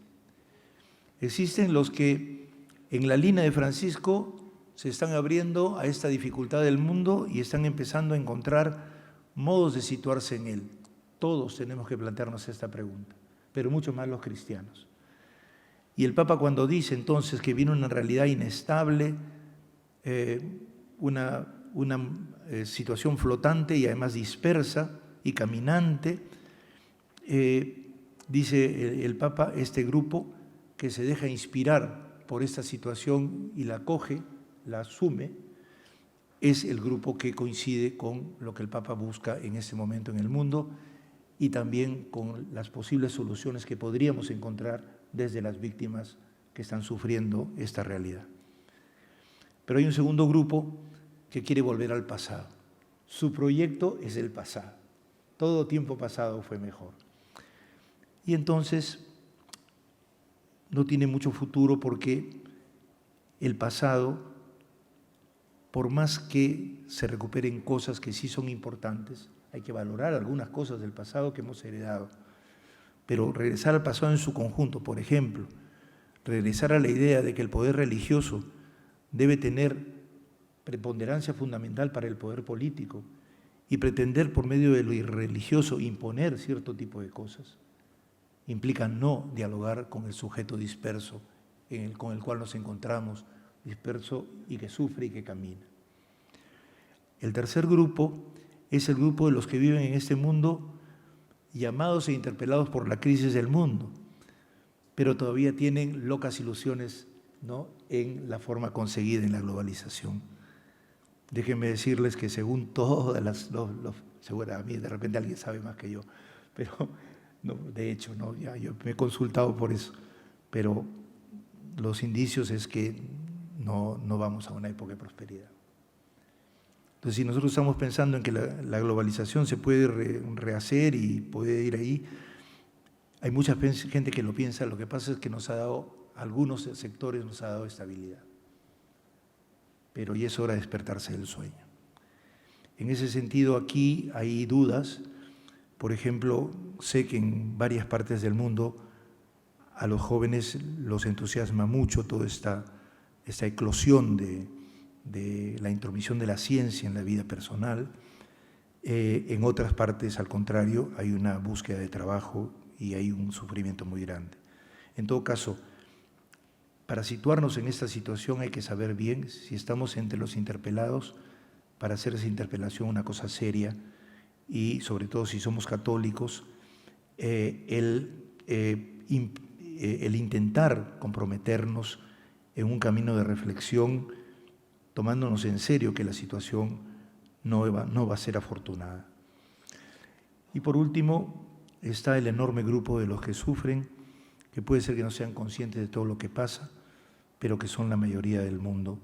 Existen los que en la línea de Francisco se están abriendo a esta dificultad del mundo y están empezando a encontrar modos de situarse en él. Todos tenemos que plantearnos esta pregunta, pero mucho más los cristianos. Y el Papa, cuando dice entonces que viene una realidad inestable, una situación flotante y además dispersa y caminante, dice el Papa, este grupo que se deja inspirar por esta situación y la acoge, la asume, es el grupo que coincide con lo que el Papa busca en este momento en el mundo y también con las posibles soluciones que podríamos encontrar desde las víctimas que están sufriendo esta realidad. Pero hay un segundo grupo que quiere volver al pasado. Su proyecto es el pasado. Todo tiempo pasado fue mejor. Y entonces no tiene mucho futuro porque el pasado, por más que se recuperen cosas que sí son importantes, hay que valorar algunas cosas del pasado que hemos heredado, pero regresar al pasado en su conjunto, por ejemplo, regresar a la idea de que el poder religioso debe tener preponderancia fundamental para el poder político y pretender por medio de lo irreligioso imponer cierto tipo de cosas, implica no dialogar con el sujeto disperso con el cual nos encontramos, disperso y que sufre y que camina. El tercer grupo es el grupo de los que viven en este mundo llamados e interpelados por la crisis del mundo, pero todavía tienen locas ilusiones, ¿no?, en la forma conseguida en la globalización. Déjenme decirles que según todas seguro a mí de repente alguien sabe más que yo, pero no, de hecho, no, ya yo me he consultado por eso, pero los indicios es que no vamos a una época de prosperidad. Entonces, si nosotros estamos pensando en que la globalización se puede rehacer y puede ir ahí, hay mucha gente que lo piensa, lo que pasa es que nos ha dado, algunos sectores nos ha dado estabilidad. Pero ya es hora de despertarse del sueño. En ese sentido, aquí hay dudas. Por ejemplo, sé que en varias partes del mundo a los jóvenes los entusiasma mucho toda esta eclosión de la intromisión de la ciencia en la vida personal. En otras partes, al contrario, hay una búsqueda de trabajo y hay un sufrimiento muy grande. En todo caso, para situarnos en esta situación hay que saber bien si estamos entre los interpelados, para hacer esa interpelación una cosa seria, y sobre todo si somos católicos, el intentar comprometernos en un camino de reflexión, tomándonos en serio que la situación no va a ser afortunada. Y por último, está el enorme grupo de los que sufren, que puede ser que no sean conscientes de todo lo que pasa, pero que son la mayoría del mundo,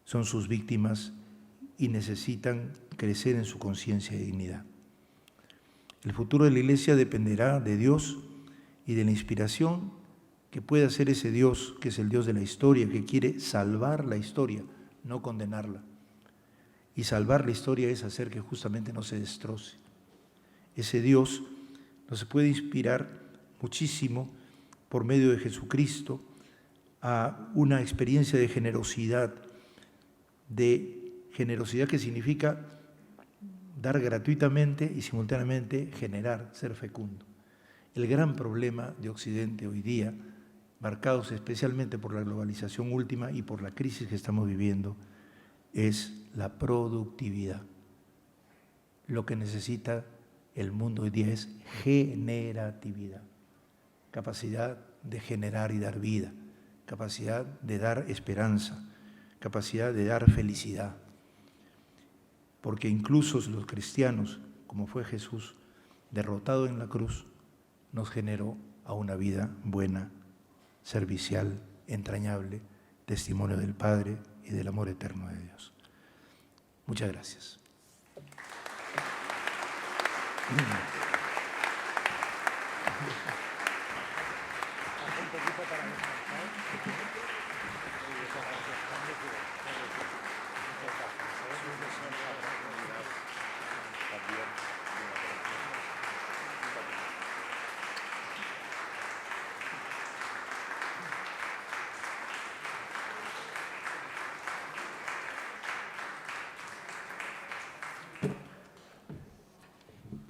son sus víctimas y necesitan crecer en su conciencia y dignidad. El futuro de la Iglesia dependerá de Dios y de la inspiración que puede hacer ese Dios, que es el Dios de la historia, que quiere salvar la historia, no condenarla. Y salvar la historia es hacer que justamente no se destroce. Ese Dios nos puede inspirar muchísimo por medio de Jesucristo a una experiencia de generosidad que significa dar gratuitamente y simultáneamente generar, ser fecundo. El gran problema de Occidente hoy día, marcados especialmente por la globalización última y por la crisis que estamos viviendo, es la productividad. Lo que necesita el mundo hoy día es generatividad, capacidad de generar y dar vida, capacidad de dar esperanza, capacidad de dar felicidad. Porque incluso los cristianos, como fue Jesús, derrotado en la cruz, nos generó a una vida buena, servicial, entrañable, testimonio del Padre y del amor eterno de Dios. Muchas gracias.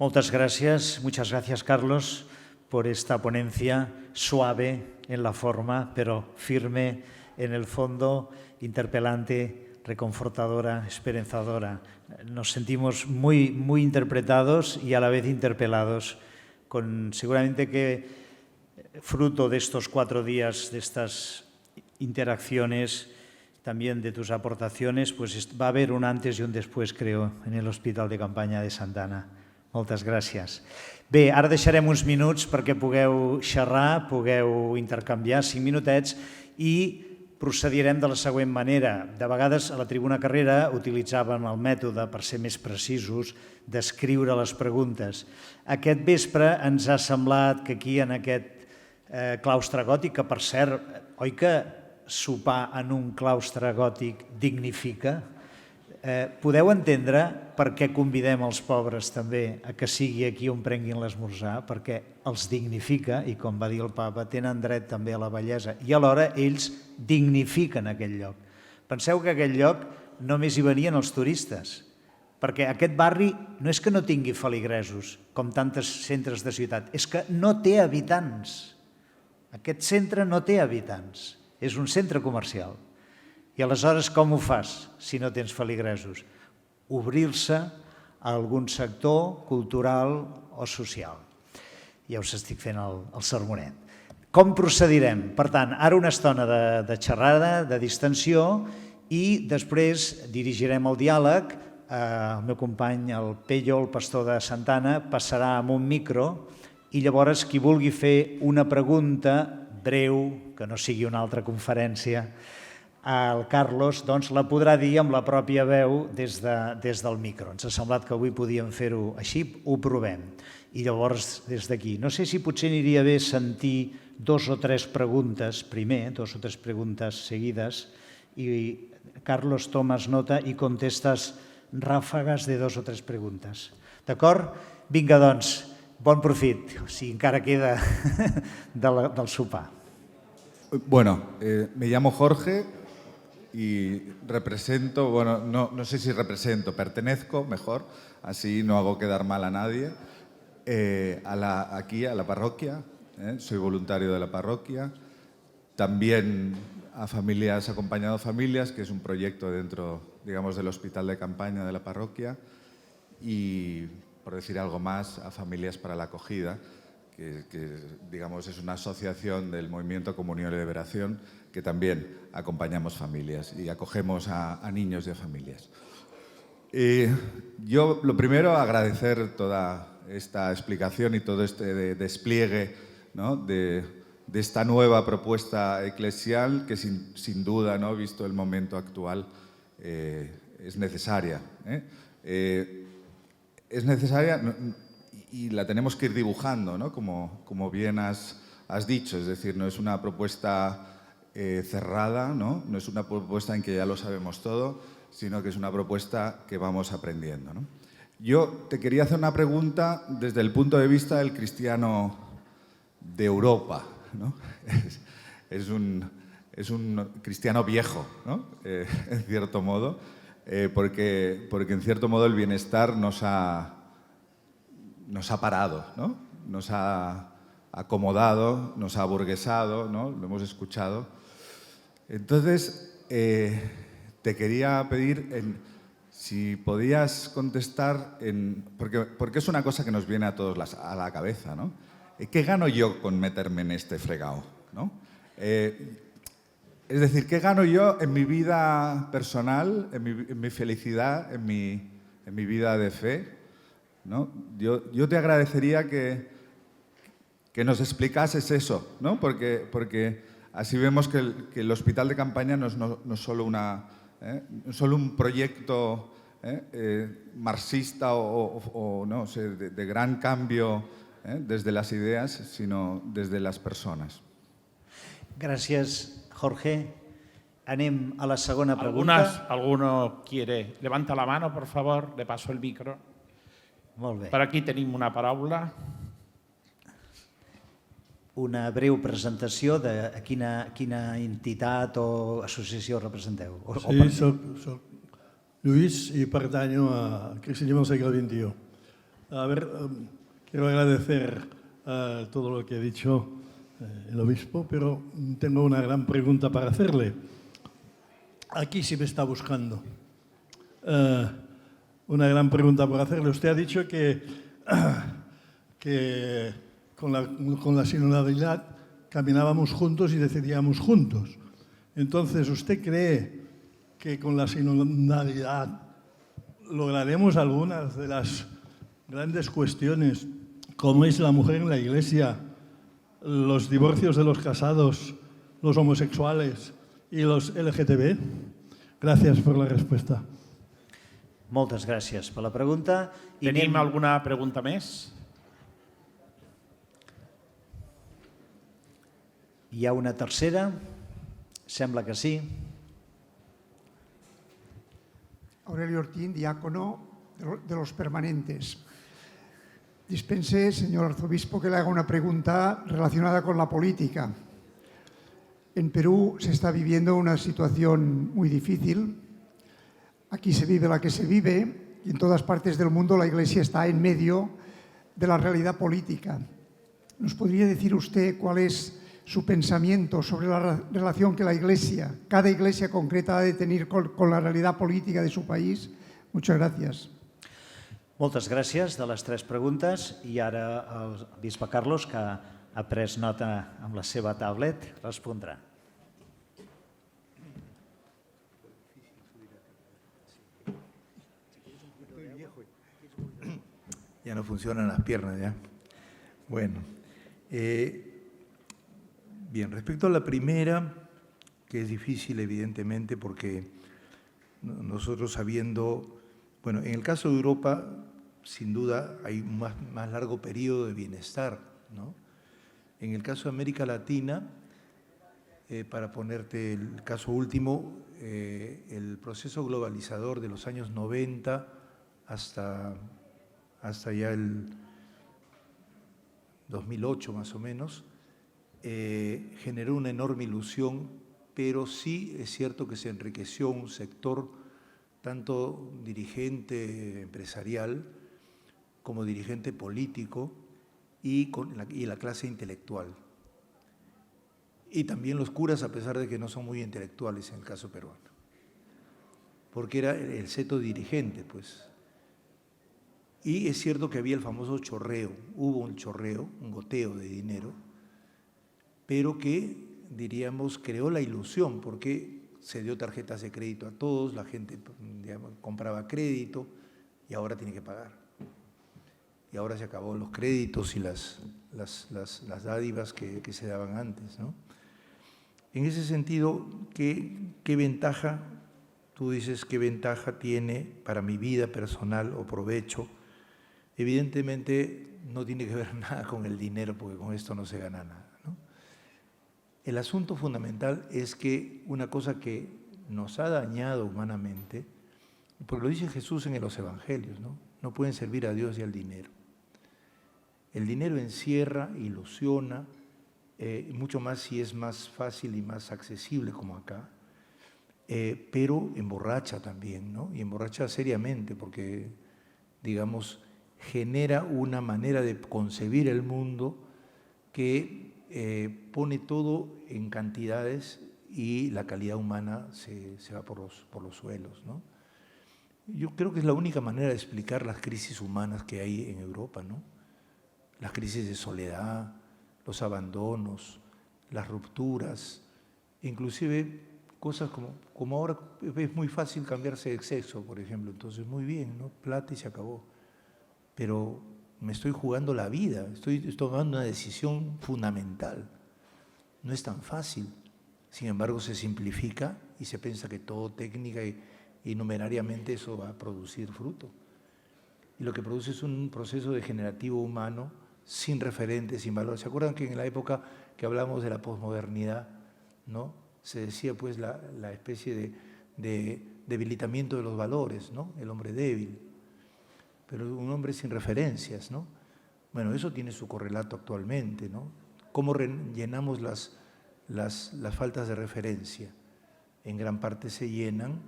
Muchas gracias Carlos, por esta ponencia suave en la forma, pero firme en el fondo, interpelante, reconfortadora, esperanzadora. Nos sentimos muy interpretados y a la vez interpelados, seguramente que fruto de estos 4 días, de estas interacciones, también de tus aportaciones, pues va a haber un antes y un después, creo, en el Hospital de Campanya de Santa Anna. Moltes gràcies. Bé, ara deixarem uns minuts perquè pugueu xerrar, pugueu intercanviar 5 minutets i procedirem de la següent manera. De vegades a la Tribuna Carrera utilitzàvem el mètode, per ser més precisos, d'escriure les preguntes. Aquest vespre ens ha semblat que aquí, en aquest claustre gòtic, que per cert, oi que sopar en un claustre gòtic dignifica? Podeu entendre per què convidem els pobres també a que sigui aquí on prenguin l'esmorzar? Perquè els dignifica i, com va dir el papa, tenen dret també a la bellesa i alhora ells dignifiquen aquell lloc. Penseu que a aquell lloc només hi venien els turistes, perquè aquest barri no és que no tingui feligresos, com tantes centres de ciutat, és que no té habitants. Aquest centre no té habitants, és un centre comercial. I aleshores com ho fas si no tens feligresos? Obrir-se a algun sector cultural o social. Ja us estic fent el sermonet. Com procedirem? Per tant, ara una estona de xerrada, de distensió, i després dirigirem el diàleg. El meu company, el Pello, el pastor de Santa Anna, passarà amb un micro i llavors qui vulgui fer una pregunta breu, que no sigui una altra conferència, el Carlos la podrà dir amb la pròpia veu des del micro. Ens ha semblat que avui podíem fer-ho així, ho provem. I llavors, des d'aquí, no sé si potser aniria bé sentir 2 o 3 preguntes primer, 2 o 3 preguntes seguides, i Carlos tomes nota i contestes ràfegues de 2 o 3 preguntes. D'acord? Vinga, doncs, bon profit, si encara queda del sopar. Bueno, me llamo Jorge y represento, bueno, no sé si represento, pertenezco, mejor, así no hago quedar mal a nadie, aquí a la parroquia, soy voluntario de la parroquia, también a familias, acompañado familias, que es un proyecto dentro, digamos, del Hospital de Campanya de la parroquia, y, por decir algo más, a Familias para la Acogida, que digamos, es una asociación del Movimiento Comunión y Liberación, que también acompañamos familias y acogemos a niños y a familias. Yo, lo primero, agradecer toda esta explicación y todo este despliegue, ¿no?, de esta nueva propuesta eclesial que sin duda, ¿no?, visto el momento actual, es necesaria. Es necesaria y la tenemos que ir dibujando, ¿no?, como bien has dicho, es decir, no es una propuesta cerrada, ¿no? No es una propuesta en que ya lo sabemos todo, sino que es una propuesta que vamos aprendiendo, ¿no? Yo te quería hacer una pregunta desde el punto de vista del cristiano de Europa, ¿no? Es un cristiano viejo, ¿no? En cierto modo, porque en cierto modo el bienestar nos ha parado, ¿no? Nos ha acomodado, nos ha aburguesado, ¿no? Lo hemos escuchado. Entonces, te quería pedir si podías contestar, porque es una cosa que nos viene a todos a la cabeza, ¿no? ¿Qué gano yo con meterme en este fregado, ¿no? Es decir, ¿qué gano yo en mi vida personal, en mi felicidad, en mi vida de fe, ¿no? Yo te agradecería que nos explicases eso, ¿no? Porque así vemos que el Hospital de Campanya no es solo un proyecto marxista o no sé, de gran cambio desde las ideas, sino desde las personas. Gràcies, Jorge. Anem a la segona pregunta. ¿Alguno quiere? Levanta la mano, por favor, le paso el micro. Molt bé. Per aquí tenim una paraula. Una breu presentació de quina entitat o associació representeu. Sí, soc Luis y pertenyo a Cristianismo del siglo XXI. A ver, quiero agradecer todo lo que ha dicho el obispo, pero tengo una gran pregunta para hacerle. Aquí sí me está buscando. Una gran pregunta para hacerle. Usted ha dicho que con la sinodalidad caminábamos juntos y decidíamos juntos. Entonces, ¿usted cree que con la sinodalidad lograremos algunas de las grandes cuestiones, como es la mujer en la Iglesia, los divorcios de los casados, los homosexuales y los LGTB? Gracias por la respuesta. Moltes gràcies per la pregunta. Tenim alguna pregunta més? Hi ha una tercera? Sembla que sí. Aurelio Ortín, diácono de los permanentes. Dispense, señor arzobispo, que le haga una pregunta relacionada con la política. En Perú se está viviendo una situación muy difícil. Aquí se vive la que se vive y en todas partes del mundo la Iglesia está en medio de la realidad política. ¿Nos podría decir usted cuál es su pensamiento sobre la relación que la Iglesia, cada Iglesia concreta, ha de tener con la realidad política de su país? Muchas gracias. Moltes gràcies de les 3 preguntes i ara el bisbe Carlos, que ha pres nota amb la seva tablet, respondrà. Ya no funcionan las piernas, ¿ya? Bueno, bien, respecto a la primera, que es difícil evidentemente porque nosotros sabiendo, bueno, en el caso de Europa, sin duda hay un más largo periodo de bienestar, ¿no? En el caso de América Latina, para ponerte el caso último, el proceso globalizador de los años 90 hasta ya el 2008 más o menos, generó una enorme ilusión, pero sí es cierto que se enriqueció un sector tanto dirigente empresarial como dirigente político y la clase intelectual. Y también los curas, a pesar de que no son muy intelectuales en el caso peruano, porque era el seto dirigente, pues. Y es cierto que había el famoso chorreo, hubo un chorreo, un goteo de dinero, pero que, diríamos, creó la ilusión, porque se dio tarjetas de crédito a todos, la gente, digamos, compraba crédito y ahora tiene que pagar. Y ahora se acabó los créditos y las dádivas que se daban antes, ¿no? En ese sentido, ¿qué ventaja, tú dices, qué ventaja tiene para mi vida personal o provecho? Evidentemente no tiene que ver nada con el dinero, porque con esto no se gana nada, ¿no? El asunto fundamental es que una cosa que nos ha dañado humanamente, porque lo dice Jesús en los Evangelios, ¿no? No pueden servir a Dios y al dinero. El dinero encierra, ilusiona, mucho más si es más fácil y más accesible como acá, pero emborracha también, ¿no? Y emborracha seriamente porque, digamos, genera una manera de concebir el mundo que pone todo en cantidades y la calidad humana se va por los suelos, ¿no? Yo creo que es la única manera de explicar las crisis humanas que hay en Europa, ¿no? Las crisis de soledad, los abandonos, las rupturas, inclusive cosas como ahora es muy fácil cambiarse de sexo, por ejemplo, entonces muy bien, ¿no? Plata y se acabó. Pero me estoy jugando la vida, estoy tomando una decisión fundamental. No es tan fácil. Sin embargo, se simplifica y se piensa que todo técnica y numerariamente eso va a producir fruto. Y lo que produce es un proceso degenerativo humano sin referentes, sin valores. ¿Se acuerdan que en la época que hablamos de la posmodernidad, ¿no?, se decía pues la especie de debilitamiento de los valores, ¿no?, el hombre débil, pero un hombre sin referencias, ¿no? Bueno, eso tiene su correlato actualmente, ¿no? ¿Cómo llenamos las faltas de referencia? En gran parte se llenan,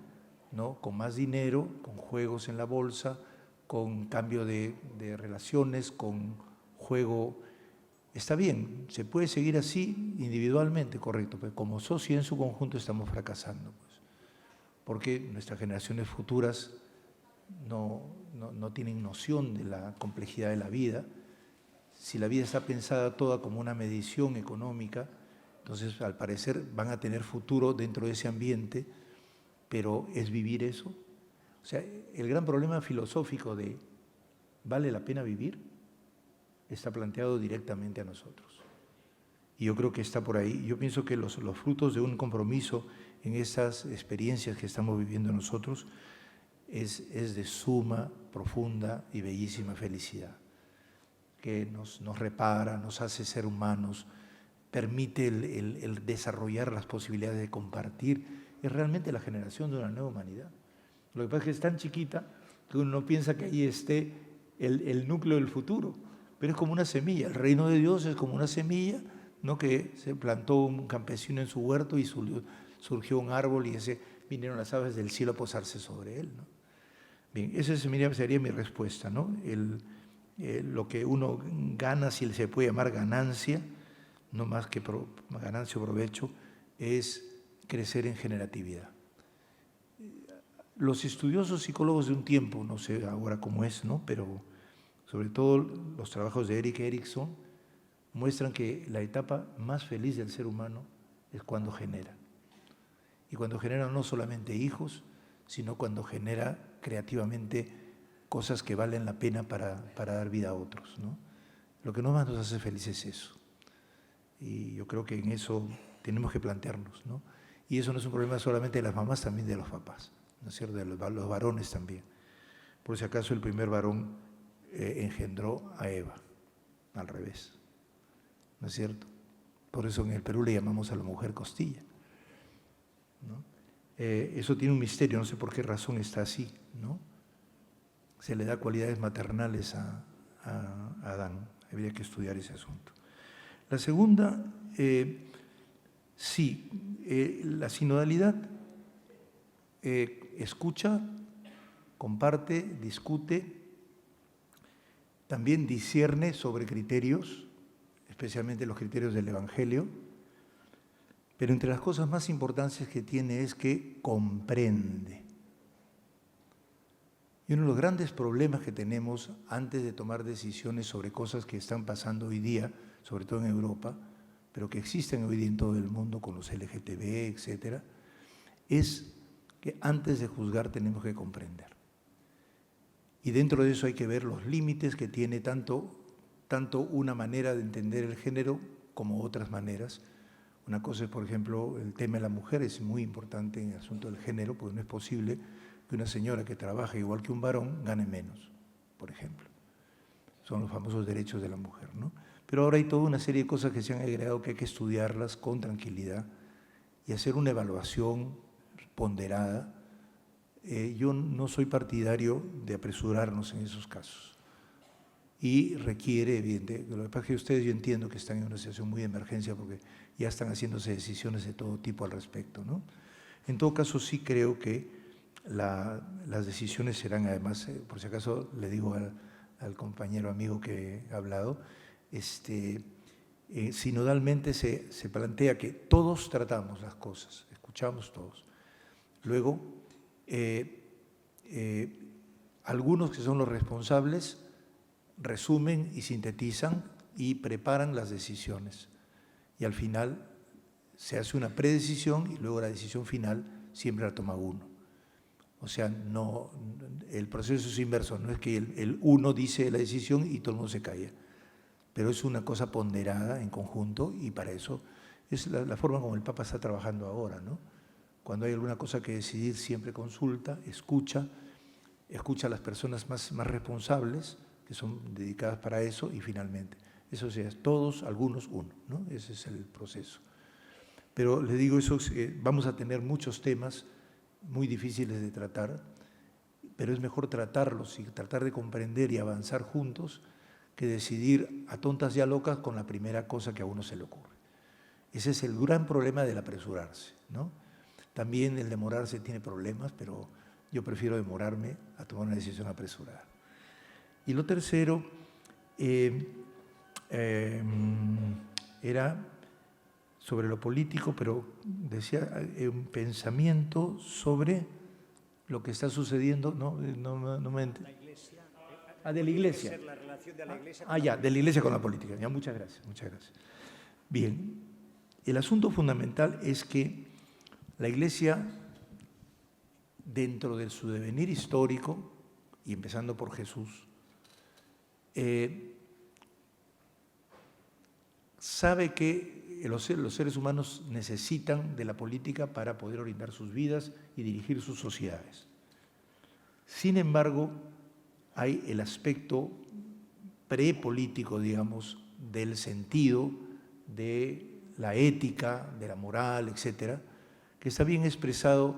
¿no?, con más dinero, con juegos en la bolsa, con cambio de relaciones, con juego. Está bien, se puede seguir así individualmente, correcto, pero como sociedad en su conjunto estamos fracasando, pues, porque nuestras generaciones futuras no tienen noción de la complejidad de la vida. Si la vida está pensada toda como una medición económica, entonces al parecer van a tener futuro dentro de ese ambiente, pero ¿es vivir eso? O sea, el gran problema filosófico de ¿vale la pena vivir? Está planteado directamente a nosotros. Y yo creo que está por ahí. Yo pienso que los frutos de un compromiso en esas experiencias que estamos viviendo nosotros es de suma, profunda y bellísima felicidad, que nos repara, nos hace ser humanos, permite el desarrollar las posibilidades de compartir. Es realmente la generación de una nueva humanidad. Lo que pasa es que es tan chiquita que uno no piensa que ahí esté el núcleo del futuro, pero es como una semilla. El reino de Dios es como una semilla, ¿no?, que se plantó un campesino en su huerto y surgió un árbol y vinieron las aves del cielo a posarse sobre él, ¿no? Bien, esa sería mi respuesta, ¿no? Lo que uno gana, si se puede llamar ganancia, no más que ganancia o provecho, es crecer en generatividad. Los estudiosos psicólogos de un tiempo, no sé ahora cómo es, ¿no?, pero sobre todo los trabajos de Erik Erikson muestran que la etapa más feliz del ser humano es cuando genera. Y cuando genera no solamente hijos, sino cuando genera creativamente cosas que valen la pena para dar vida a otros, ¿no? Lo que no más nos hace felices es eso. Y yo creo que en eso tenemos que plantearnos, ¿no? Y eso no es un problema solamente de las mamás, también de los papás, ¿no es cierto?, de los varones también. Por si acaso el primer varón engendró a Eva, al revés, ¿no es cierto? Por eso en el Perú le llamamos a la mujer costilla, ¿no? Eso tiene un misterio, no sé por qué razón está así, ¿no? Se le da cualidades maternales a Adán, habría que estudiar ese asunto. La segunda, sí, la sinodalidad escucha, comparte, discute, también discierne sobre criterios, especialmente los criterios del Evangelio, pero entre las cosas más importantes que tiene es que comprende. Y uno de los grandes problemas que tenemos antes de tomar decisiones sobre cosas que están pasando hoy día, sobre todo en Europa, pero que existen hoy día en todo el mundo con los LGTB, etcétera, es que antes de juzgar tenemos que comprender. Y dentro de eso hay que ver los límites que tiene tanto una manera de entender el género como otras maneras. Una cosa es, por ejemplo, el tema de la mujer, es muy importante en el asunto del género, porque no es posible que una señora que trabaja igual que un varón gane menos, por ejemplo. Son los famosos derechos de la mujer, ¿no? Pero ahora hay toda una serie de cosas que se han agregado que hay que estudiarlas con tranquilidad y hacer una evaluación ponderada. Yo no soy partidario de apresurarnos en esos casos. Y requiere, evidentemente, lo que pasa es que ustedes, yo entiendo que están en una situación muy de emergencia porque ya están haciéndose decisiones de todo tipo al respecto, ¿no? En todo caso, sí creo que las decisiones serán, además, por si acaso le digo al compañero amigo que ha hablado, sinodalmente se plantea que todos tratamos las cosas, escuchamos todos. Luego, algunos que son los responsables resumen y sintetizan y preparan las decisiones. Y al final se hace una predecisión y luego la decisión final siempre la toma uno. O sea, no, el proceso es inverso, no es que el uno dice la decisión y todo el mundo se calla, pero es una cosa ponderada en conjunto y para eso es la forma como el Papa está trabajando ahora, ¿no? Cuando hay alguna cosa que decidir, siempre consulta, escucha a las personas más responsables, que son dedicadas para eso, y finalmente, eso sea, todos, algunos, uno, ¿no? Ese es el proceso. Pero les digo eso, vamos a tener muchos temas muy difíciles de tratar, pero es mejor tratarlos y tratar de comprender y avanzar juntos que decidir a tontas y a locas con la primera cosa que a uno se le ocurre. Ese es el gran problema del apresurarse, ¿no? También el demorarse tiene problemas, pero yo prefiero demorarme a tomar una decisión apresurada. Y lo tercero era sobre lo político, pero decía un pensamiento sobre lo que está sucediendo, no me entiendo. De la Iglesia. La relación de la Iglesia De la Iglesia con la política. Ya, muchas gracias. Bien, el asunto fundamental es que la Iglesia, dentro de su devenir histórico, y empezando por Jesús, sabe que los seres humanos necesitan de la política para poder orientar sus vidas y dirigir sus sociedades. Sin embargo, hay el aspecto prepolítico, digamos, del sentido, de la ética, de la moral, etcétera, que está bien expresado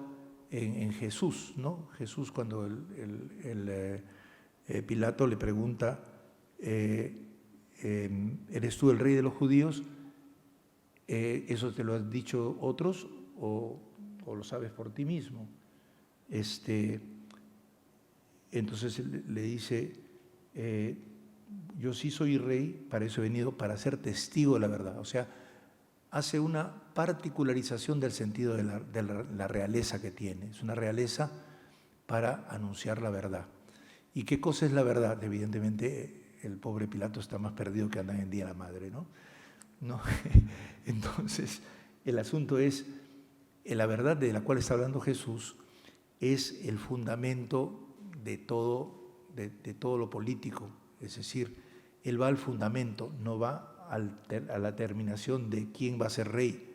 en Jesús, ¿no? Jesús, cuando Pilato le pregunta, ¿eres tú el rey de los judíos? ¿Eso te lo han dicho otros o lo sabes por ti mismo? Entonces le dice, yo sí soy rey, para eso he venido, para ser testigo de la verdad. O sea, hace una particularización del sentido de la realeza que tiene. Es una realeza para anunciar la verdad. ¿Y qué cosa es la verdad? Evidentemente, el pobre Pilato está más perdido que anda en Día de la Madre, ¿no? Entonces, el asunto es, la verdad de la cual está hablando Jesús es el fundamento de todo lo político. Es decir, él va al fundamento, no va a la terminación de quién va a ser rey,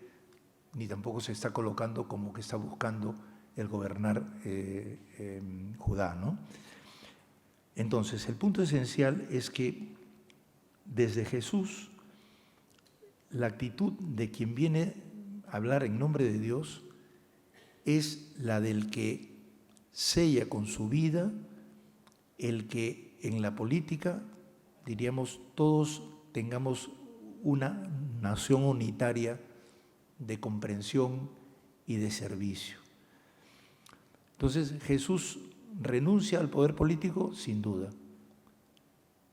ni tampoco se está colocando como que está buscando el gobernar Judá, ¿no? Entonces, el punto esencial es que desde Jesús, la actitud de quien viene a hablar en nombre de Dios es la del que sella con su vida, el que en la política, diríamos, todos tengamos una nación unitaria de comprensión y de servicio. Entonces, Jesús renuncia al poder político, sin duda,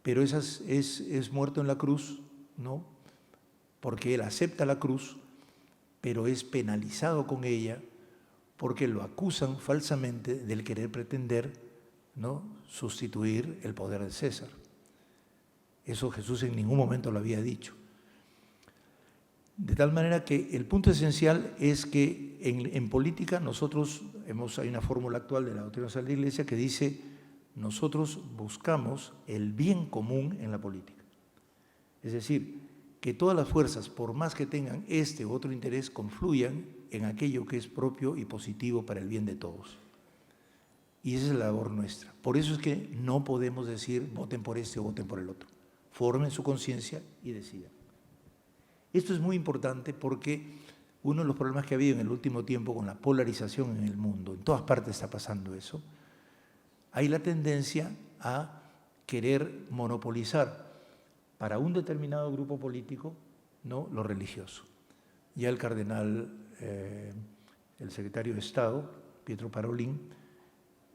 pero es muerto en la cruz, ¿no? Porque él acepta la cruz, pero es penalizado con ella porque lo acusan falsamente del querer pretender, ¿no?, sustituir el poder de César. Eso Jesús en ningún momento lo había dicho. De tal manera que el punto esencial es que en política nosotros hay una fórmula actual de la doctrina social de la Iglesia que dice: nosotros buscamos el bien común en la política. Es decir, que todas las fuerzas, por más que tengan este u otro interés, confluyan en aquello que es propio y positivo para el bien de todos. Y esa es la labor nuestra. Por eso es que no podemos decir voten por este o voten por el otro. Formen su conciencia y decidan. Esto es muy importante porque uno de los problemas que ha habido en el último tiempo con la polarización en el mundo, en todas partes está pasando eso, hay la tendencia a querer monopolizar para un determinado grupo político, ¿no?, lo religioso. Ya el cardenal, el secretario de Estado, Pietro Parolin,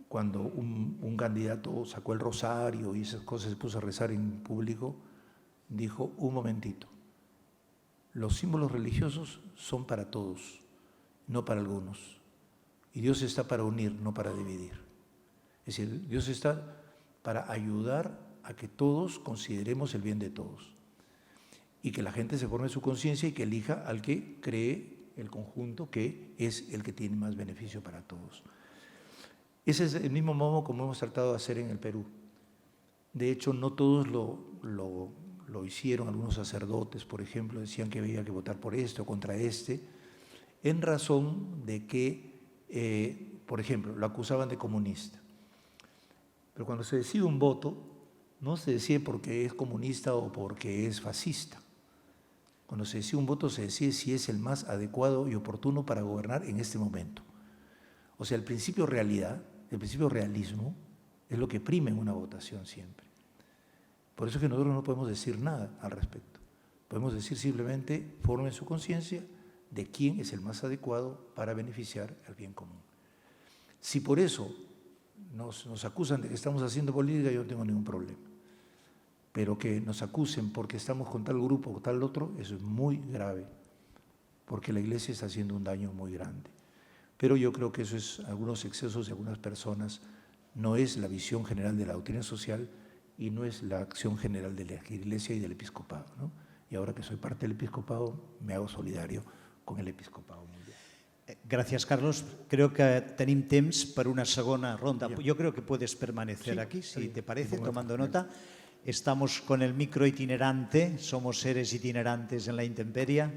cuando un candidato sacó el rosario y esas cosas, se puso a rezar en público, dijo: un momentito, los símbolos religiosos son para todos, no para algunos. Y Dios está para unir, no para dividir. Es decir, Dios está para ayudar a que todos consideremos el bien de todos y que la gente se forme su conciencia y que elija al que cree el conjunto que es el que tiene más beneficio para todos. Ese es el mismo modo como hemos tratado de hacer en el Perú. De hecho, no todos lo hicieron. Algunos sacerdotes, por ejemplo, decían que había que votar por este o contra este, en razón de que por ejemplo, lo acusaban de comunista. Pero cuando se decide un voto, no se decide porque es comunista o porque es fascista. Cuando se decide un voto, se decide si es el más adecuado y oportuno para gobernar en este momento. O sea, el principio realidad, el principio realismo, es lo que prima en una votación siempre. Por eso es que nosotros no podemos decir nada al respecto. Podemos decir simplemente, formen su conciencia de quién es el más adecuado para beneficiar al bien común. Si por eso nos acusan de que estamos haciendo política, yo no tengo ningún problema. Pero que nos acusen porque estamos con tal grupo o tal otro, eso es muy grave, porque la Iglesia está haciendo un daño muy grande. Pero yo creo que eso es algunos excesos de algunas personas, no es la visión general de la doctrina social y no es la acción general de la Iglesia y del Episcopado, ¿no? Y ahora que soy parte del Episcopado, me hago solidario con el Episcopado mundial. Gracias, Carlos. Creo que tenim temps per una segona ronda. Yo creo que puedes permanecer aquí, si te parece, tomando nota. Estamos con el micro itinerante, somos seres itinerantes en la intemperie.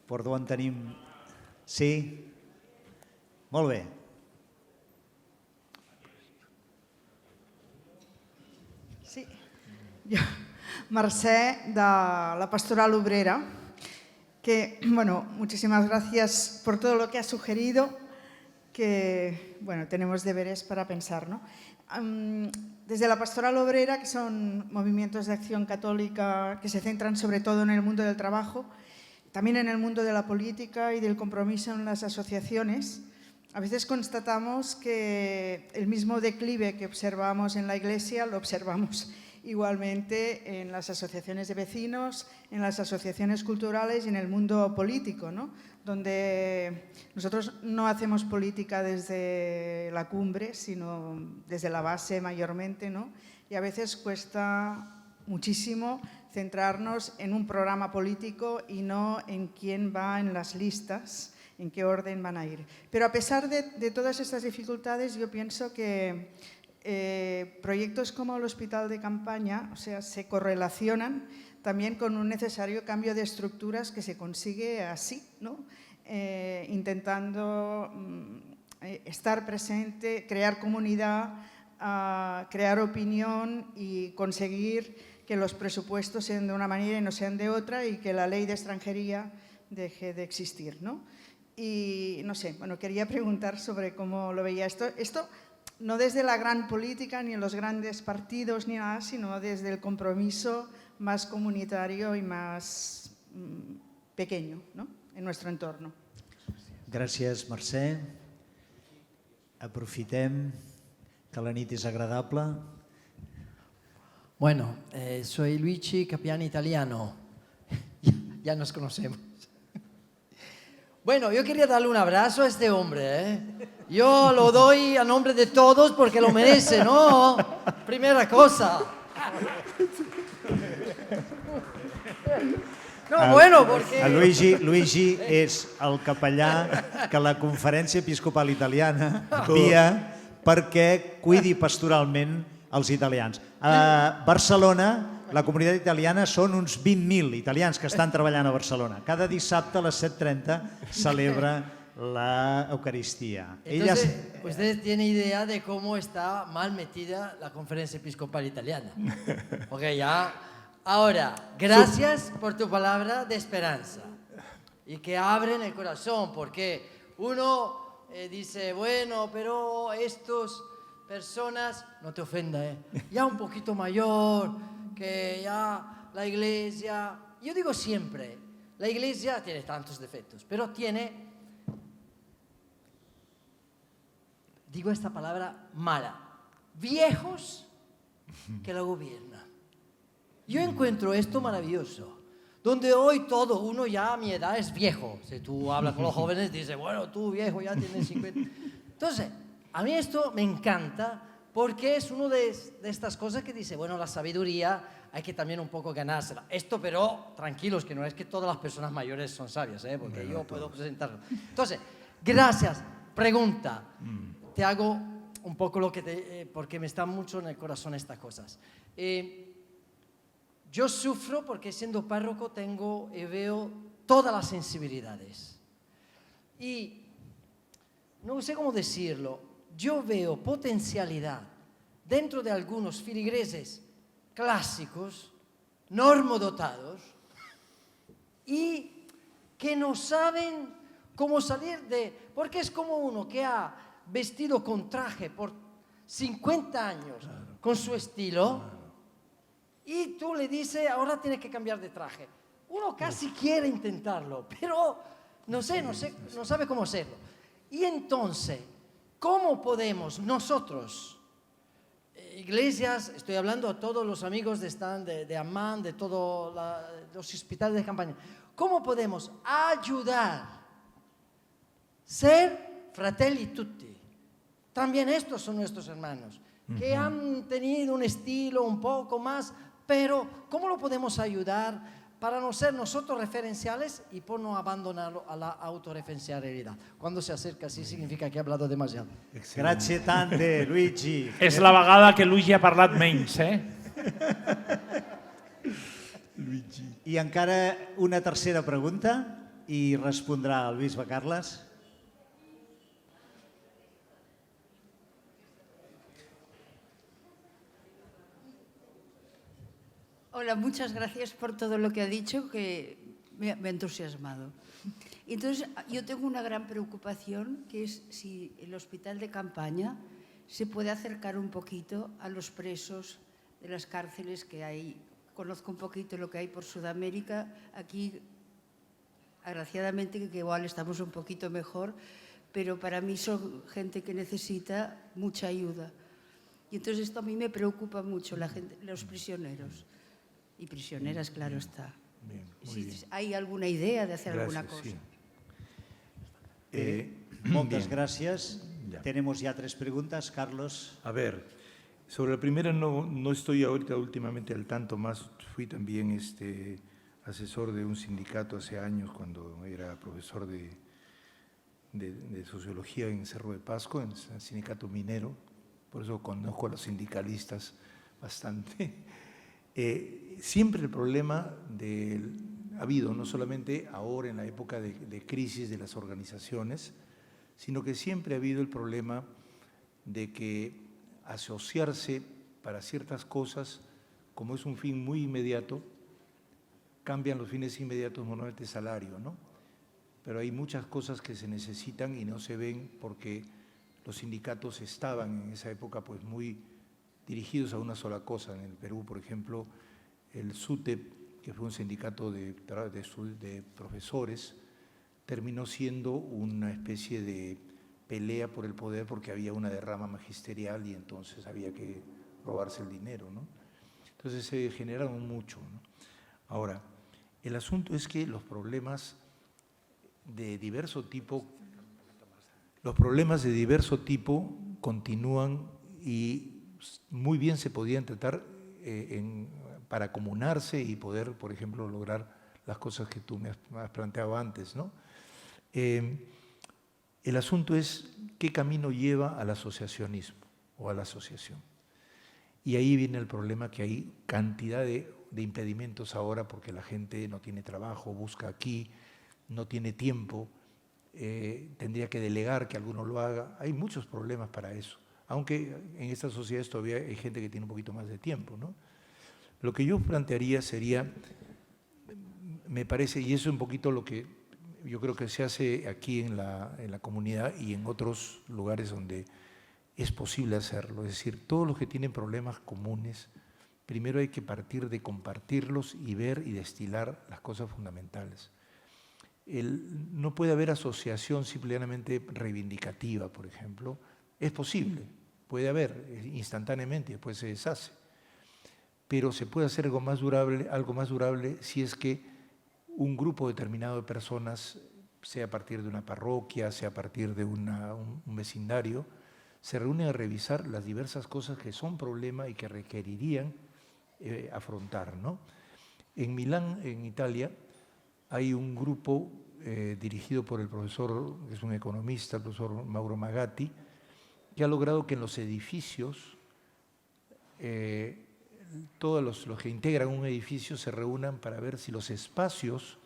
Per d'on tenim... Sí? Molt bé. Sí. Jo, Mercè, de la Pastoral Obrera, que, bueno, muchísimas gracias por todo lo que has sugerido, que, bueno, tenemos deberes para pensar, ¿no? Desde la Pastoral Obrera, que son movimientos de acción católica que se centran sobre todo en el mundo del trabajo, también en el mundo de la política y del compromiso en las asociaciones, a veces constatamos que el mismo declive que observamos en la Iglesia lo observamos igualmente en las asociaciones de vecinos, en las asociaciones culturales y en el mundo político, ¿no? Donde nosotros no hacemos política desde la cumbre, sino desde la base mayormente, ¿no? Y a veces cuesta muchísimo centrarnos en un programa político y no en quién va en las listas, en qué orden van a ir. Pero a pesar de todas estas dificultades, yo pienso que proyectos como el Hospital de Campaña, o sea, se correlacionan también con un necesario cambio de estructuras que se consigue así, ¿no? Intentando estar presente, crear comunidad, crear opinión y conseguir que los presupuestos sean de una manera y no sean de otra y que la ley de extranjería deje de existir, ¿no? Y no sé, bueno, quería preguntar sobre cómo lo veía esto. Esto no desde la gran política ni en los grandes partidos ni nada, sino desde el compromiso más comunitario y más pequeño, ¿no? En nuestro entorno. Gràcies, Mercè. Aprofitem que la nit és agradable. Bueno, soy Luigi Capiani Italiano. Ya nos conocemos. Bueno, yo quería darle un abrazo a este hombre, ¿eh? Yo lo doy a nombre de todos porque lo merece, ¿no? Primera cosa. No, bueno, porque... Luigi és el capellà que la Conferència Episcopal Italiana envia perquè cuidi pastoralment els italians. A Barcelona, la comunitat italiana són uns 20.000 italians que estan treballant a Barcelona. Cada dissabte a les 7:30 celebra la Eucaristía. Entonces, usted tiene idea de cómo está mal metida la Conferencia Episcopal Italiana. Porque ya... Ahora, gracias por tu palabra de esperanza y que abren el corazón, porque uno dice, bueno, pero estas personas, no te ofenda, ya un poquito mayor, que ya la Iglesia, yo digo siempre, la Iglesia tiene tantos defectos, pero tiene, digo esta palabra mala, viejos que la gobiernan. Yo encuentro esto maravilloso, donde hoy todo, uno ya a mi edad es viejo. Si tú hablas con los jóvenes, dices, bueno, tú viejo ya tienes 50. Entonces, a mí esto me encanta porque es una de estas cosas que dice, bueno, la sabiduría hay que también un poco ganársela. Esto, pero, tranquilos, que no es que todas las personas mayores son sabias, porque yo puedo presentarlo. Entonces, gracias. Pregunta, te hago un poco lo que porque me está mucho en el corazón estas cosas. Yo sufro porque siendo párroco tengo y veo todas las sensibilidades. Y no sé cómo decirlo, yo veo potencialidad dentro de algunos filigreses clásicos, normodotados, y que no saben cómo salir de... Porque es como uno que ha vestido con traje por 50 años, con su estilo, y tú le dices, ahora tienes que cambiar de traje. Uno casi quiere intentarlo, pero no sabe cómo hacerlo. Y entonces, ¿cómo podemos nosotros, iglesias, estoy hablando a todos los amigos de Amman, de todos los hospitales de campaña, cómo podemos ayudar, ser fratelli tutti? También estos son nuestros hermanos, que han tenido un estilo un poco más, pero ¿cómo lo podemos ayudar para no ser nosotros referenciales y por no abandonarlo a la autorreferencialidad? Cuando se acerca así significa que he hablado demasiado. Grazie tante, Luigi. És la vegada que Luigi ha parlat menys, I encara una tercera pregunta i respondrà el bisbe Carles. Hola, muchas gracias por todo lo que ha dicho, que me ha entusiasmado. Entonces, yo tengo una gran preocupación, que es si el hospital de campaña se puede acercar un poquito a los presos de las cárceles que hay. Conozco un poquito lo que hay por Sudamérica. Aquí, agraciadamente, que igual estamos un poquito mejor, pero para mí son gente que necesita mucha ayuda. Y entonces esto a mí me preocupa mucho, los prisioneros. Y prisioneras, claro está. Bien, si hay alguna idea de hacer alguna cosa. Sí. Moltes bien. gràcies. Ya. Tenemos ya 3 preguntas. Carlos. A ver, sobre la primera no estoy ahorita últimamente al tanto, más fui también asesor de un sindicato hace años cuando era profesor de sociología en Cerro de Pasco, en el sindicato minero, por eso conozco a los sindicalistas bastante. Siempre el problema ha habido, no solamente ahora en la época de crisis de las organizaciones, sino que siempre ha habido el problema de que asociarse para ciertas cosas, como es un fin muy inmediato, cambian los fines inmediatos normalmente salario, ¿no? Pero hay muchas cosas que se necesitan y no se ven porque los sindicatos estaban en esa época pues muy dirigidos a una sola cosa. En el Perú, por ejemplo, el SUTEP, que fue un sindicato de profesores, terminó siendo una especie de pelea por el poder porque había una derrama magisterial y entonces había que robarse el dinero, ¿no? Entonces se generaron mucho, ¿no? Ahora, el asunto es que los problemas de diverso tipo continúan y muy bien se podían tratar para comunarse y poder, por ejemplo, lograr las cosas que tú me has planteado antes, ¿no? El asunto es qué camino lleva al asociacionismo o a la asociación. Y ahí viene el problema, que hay cantidad de impedimentos ahora porque la gente no tiene trabajo, busca aquí, no tiene tiempo, tendría que delegar que alguno lo haga. Hay muchos problemas para eso, aunque en estas sociedades todavía hay gente que tiene un poquito más de tiempo, ¿no? Lo que yo plantearía sería, me parece, y eso es un poquito lo que yo creo que se hace aquí en la comunidad y en otros lugares donde es posible hacerlo, es decir, todos los que tienen problemas comunes, primero hay que partir de compartirlos y ver y destilar las cosas fundamentales. No puede haber asociación simplemente reivindicativa, por ejemplo. Es posible, puede haber instantáneamente, después se deshace. Pero se puede hacer algo más durable si es que un grupo determinado de personas, sea a partir de una parroquia, sea a partir de un vecindario, se reúnen a revisar las diversas cosas que son problema y que requerirían afrontar, ¿no? En Milán, en Italia, hay un grupo dirigido por el profesor, que es un economista, el profesor Mauro Magatti, que ha logrado que en los edificios, todos los que integran un edificio se reúnan para ver si los espacios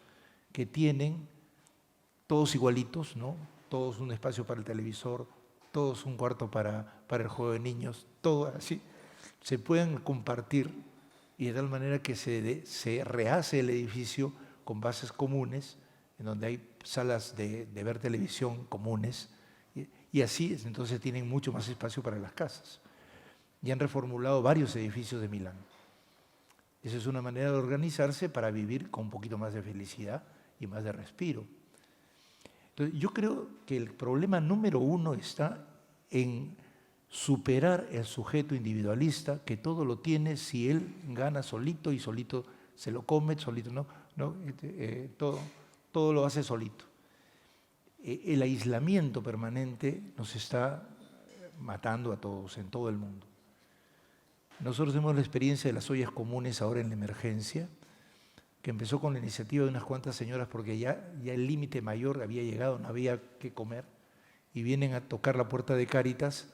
que tienen, todos igualitos, ¿no? todos un espacio para el televisor, todos un cuarto para el juego de niños, todo así. Se pueden compartir y de tal manera que se rehace el edificio con bases comunes, en donde hay salas de ver televisión comunes, y así entonces tienen mucho más espacio para las casas. Y han reformulado varios edificios de Milán. Esa es una manera de organizarse para vivir con un poquito más de felicidad y más de respiro. Entonces, yo creo que el problema número uno está en superar el sujeto individualista, que todo lo tiene si él gana solito y solito se lo come, solito todo lo hace solito. El aislamiento permanente nos está matando a todos en todo el mundo. Nosotros tenemos la experiencia de las ollas comunes ahora en la emergencia, que empezó con la iniciativa de unas cuantas señoras porque ya el límite mayor había llegado, no había que comer, y vienen a tocar la puerta de Cáritas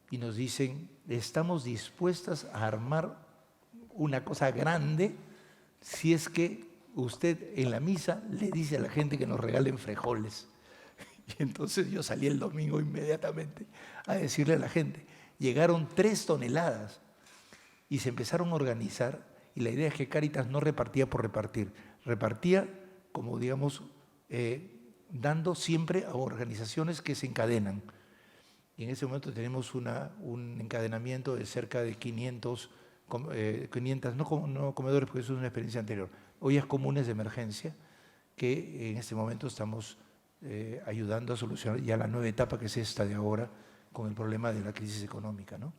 y nos dicen, estamos dispuestas a armar una cosa grande si es que usted en la misa le dice a la gente que nos regalen frijoles. Y entonces yo salí el domingo inmediatamente a decirle a la gente, llegaron 3 toneladas y se empezaron a organizar, y la idea es que Cáritas no repartía por repartir, repartía como digamos dando siempre a organizaciones que se encadenan. Y en ese momento tenemos un encadenamiento de cerca de 500 no comedores, porque eso es una experiencia anterior, ollas comunes de emergencia, que en este momento estamos ayudando a solucionar ya la nueva etapa que es esta de ahora, con el problema de la crisis económica, ¿no?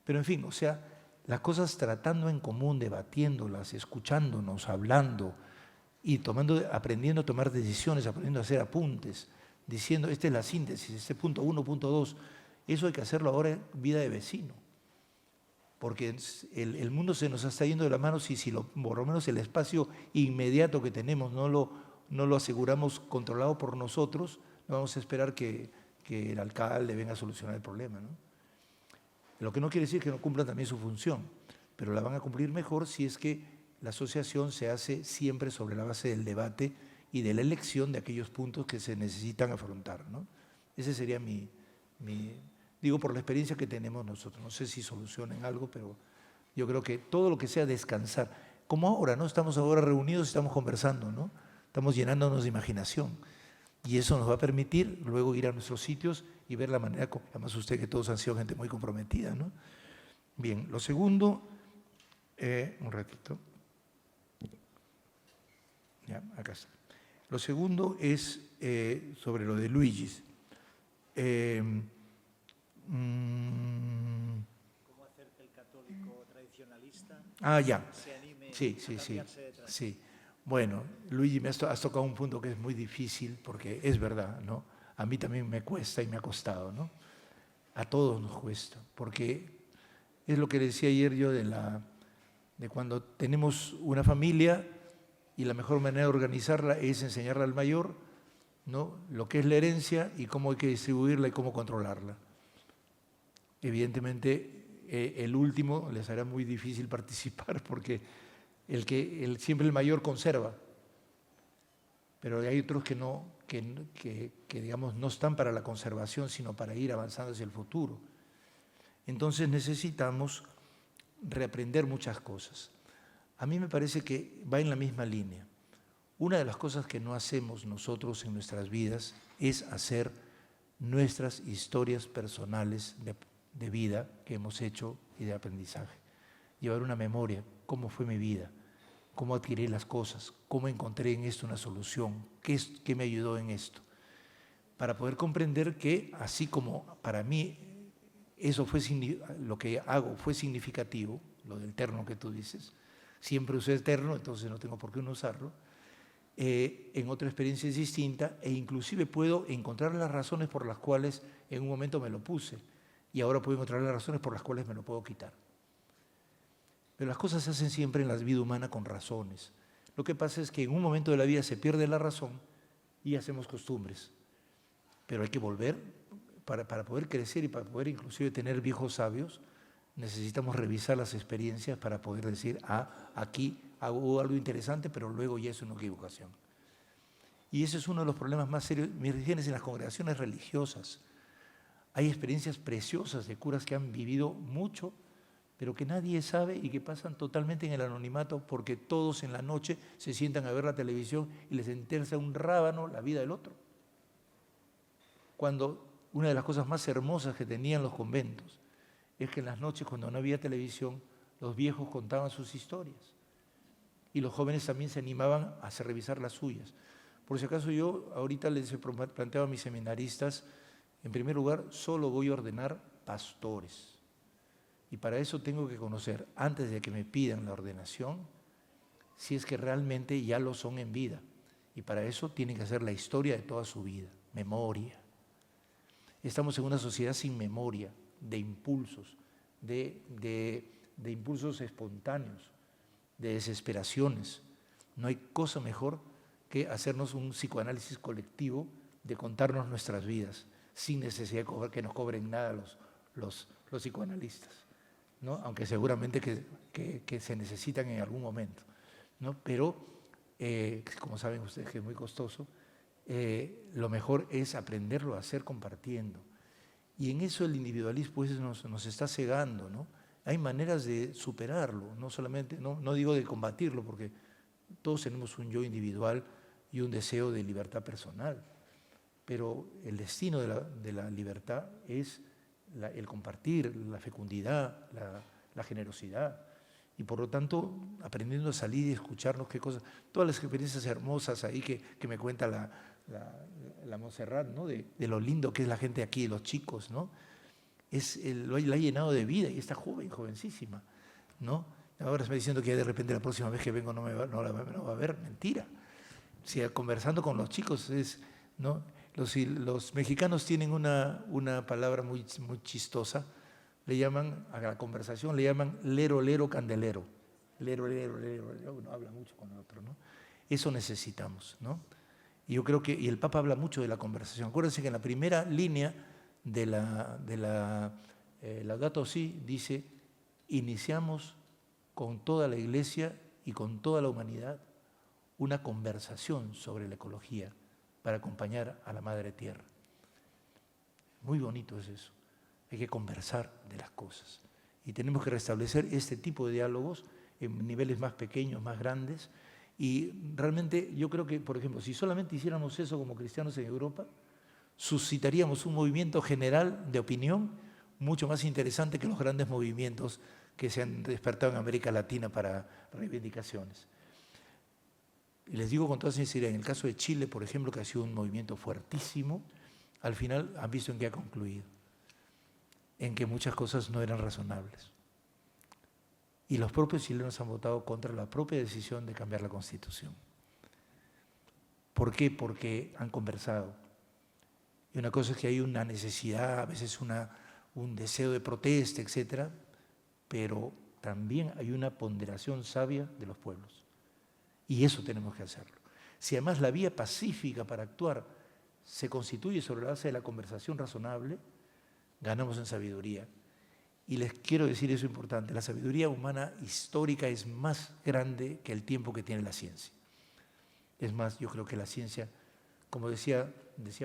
Pero en fin, o sea, las cosas tratando en común, debatiéndolas, escuchándonos, hablando y aprendiendo a tomar decisiones, aprendiendo a hacer apuntes, diciendo, esta es la síntesis, este punto 1, punto 2, eso hay que hacerlo ahora en vida de vecino, porque el mundo se nos está yendo de las manos y si por lo menos el espacio inmediato que tenemos no lo aseguramos controlado por nosotros, no vamos a esperar que el alcalde venga a solucionar el problema, ¿no? Lo que no quiere decir que no cumplan también su función, pero la van a cumplir mejor si es que la asociación se hace siempre sobre la base del debate y de la elección de aquellos puntos que se necesitan afrontar, ¿no? Ese sería digo por la experiencia que tenemos nosotros, no sé si solucionen algo, pero yo creo que todo lo que sea descansar, como ahora, ¿no? Estamos ahora reunidos y estamos conversando, ¿no? Estamos llenándonos de imaginación y eso nos va a permitir luego ir a nuestros sitios y ver la manera, además usted que todos han sido gente muy comprometida, ¿no? Bien, lo segundo, un ratito, ya, acá está. Lo segundo es sobre lo de Luigi. ¿Cómo hacer que el católico tradicionalista se anime a cambiarse de tradición? Sí. Bueno, Luigi, has tocado un punto que es muy difícil porque es verdad, ¿no? A mí también me cuesta y me ha costado, ¿no? A todos nos cuesta, porque es lo que decía ayer yo de cuando tenemos una familia y la mejor manera de organizarla es enseñarle al mayor, ¿no? Lo que es la herencia y cómo hay que distribuirla y cómo controlarla. Evidentemente, el último les hará muy difícil participar porque siempre el mayor conserva, pero hay otros que digamos no están para la conservación, sino para ir avanzando hacia el futuro. Entonces necesitamos reaprender muchas cosas. A mí me parece que va en la misma línea. Una de las cosas que no hacemos nosotros en nuestras vidas es hacer nuestras historias personales de vida que hemos hecho y de aprendizaje. Llevar una memoria, cómo fue mi vida, cómo adquirí las cosas, cómo encontré en esto una solución, qué me ayudó en esto. Para poder comprender que así como para mí eso lo que hago fue significativo, lo del terno que tú dices, siempre usé el terno, entonces no tengo por qué no usarlo, en otra experiencia es distinta e inclusive puedo encontrar las razones por las cuales en un momento me lo puse y ahora puedo encontrar las razones por las cuales me lo puedo quitar. Pero las cosas se hacen siempre en la vida humana con razones. Lo que pasa es que en un momento de la vida se pierde la razón y hacemos costumbres. Pero hay que volver, para poder crecer y para poder inclusive tener viejos sabios, necesitamos revisar las experiencias para poder decir, aquí hago algo interesante, pero luego ya es una equivocación. Y ese es uno de los problemas más serios. Miren, en las congregaciones religiosas hay experiencias preciosas de curas que han vivido mucho, pero que nadie sabe y que pasan totalmente en el anonimato porque todos en la noche se sientan a ver la televisión y les interesa un rábano la vida del otro. Cuando una de las cosas más hermosas que tenían los conventos es que en las noches, cuando no había televisión, los viejos contaban sus historias y los jóvenes también se animaban a hacer revisar las suyas. Por si acaso yo ahorita les he planteado a mis seminaristas, en primer lugar, solo voy a ordenar pastores. Y para eso tengo que conocer, antes de que me pidan la ordenación, si es que realmente ya lo son en vida. Y para eso tienen que hacer la historia de toda su vida, memoria. Estamos en una sociedad sin memoria, de impulsos, de impulsos espontáneos, de desesperaciones. No hay cosa mejor que hacernos un psicoanálisis colectivo de contarnos nuestras vidas, sin necesidad de que nos cobren nada los psicoanalistas, ¿no? Aunque seguramente que se necesitan en algún momento, ¿no? Pero, como saben ustedes que es muy costoso, lo mejor es aprenderlo a hacer compartiendo. Y en eso el individualismo pues, nos está cegando, ¿no? Hay maneras de superarlo, no solamente, no digo de combatirlo, porque todos tenemos un yo individual y un deseo de libertad personal, pero el destino de la libertad es el compartir, la fecundidad, la generosidad, y por lo tanto aprendiendo a salir y escucharnos qué cosas, todas las experiencias hermosas ahí que me cuenta la Montserrat, ¿no? de lo lindo que es la gente aquí, los chicos, ¿no? La ha llenado de vida y está jovencísima, ¿no? Ahora está diciendo que de repente la próxima vez que vengo no la va a ver, mentira. Si conversando con los chicos ¿no? Los mexicanos tienen una palabra muy chistosa, le llaman, a la conversación le llaman lero, lero, candelero. Lero, lero, lero, lero, uno habla mucho con el otro, ¿no? Eso necesitamos, ¿no? Y yo creo que, y el Papa habla mucho de la conversación. Acuérdense que en la primera línea de Laudato Si dice, iniciamos con toda la Iglesia y con toda la humanidad una conversación sobre la ecología para acompañar a la Madre Tierra. Muy bonito es eso. Hay que conversar de las cosas. Y tenemos que restablecer este tipo de diálogos en niveles más pequeños, más grandes. Y realmente yo creo que, por ejemplo, si solamente hiciéramos eso como cristianos en Europa, suscitaríamos un movimiento general de opinión mucho más interesante que los grandes movimientos que se han despertado en América Latina para reivindicaciones. Y les digo con toda sinceridad, en el caso de Chile, por ejemplo, que ha sido un movimiento fuertísimo, al final han visto en qué ha concluido, en que muchas cosas no eran razonables. Y los propios chilenos han votado contra la propia decisión de cambiar la Constitución. ¿Por qué? Porque han conversado. Y una cosa es que hay una necesidad, a veces un deseo de protesta, etcétera, pero también hay una ponderación sabia de los pueblos. Y eso tenemos que hacerlo. Si además la vía pacífica para actuar se constituye sobre la base de la conversación razonable, ganamos en sabiduría. Y les quiero decir eso importante, la sabiduría humana histórica es más grande que el tiempo que tiene la ciencia. Es más, yo creo que la ciencia, como decía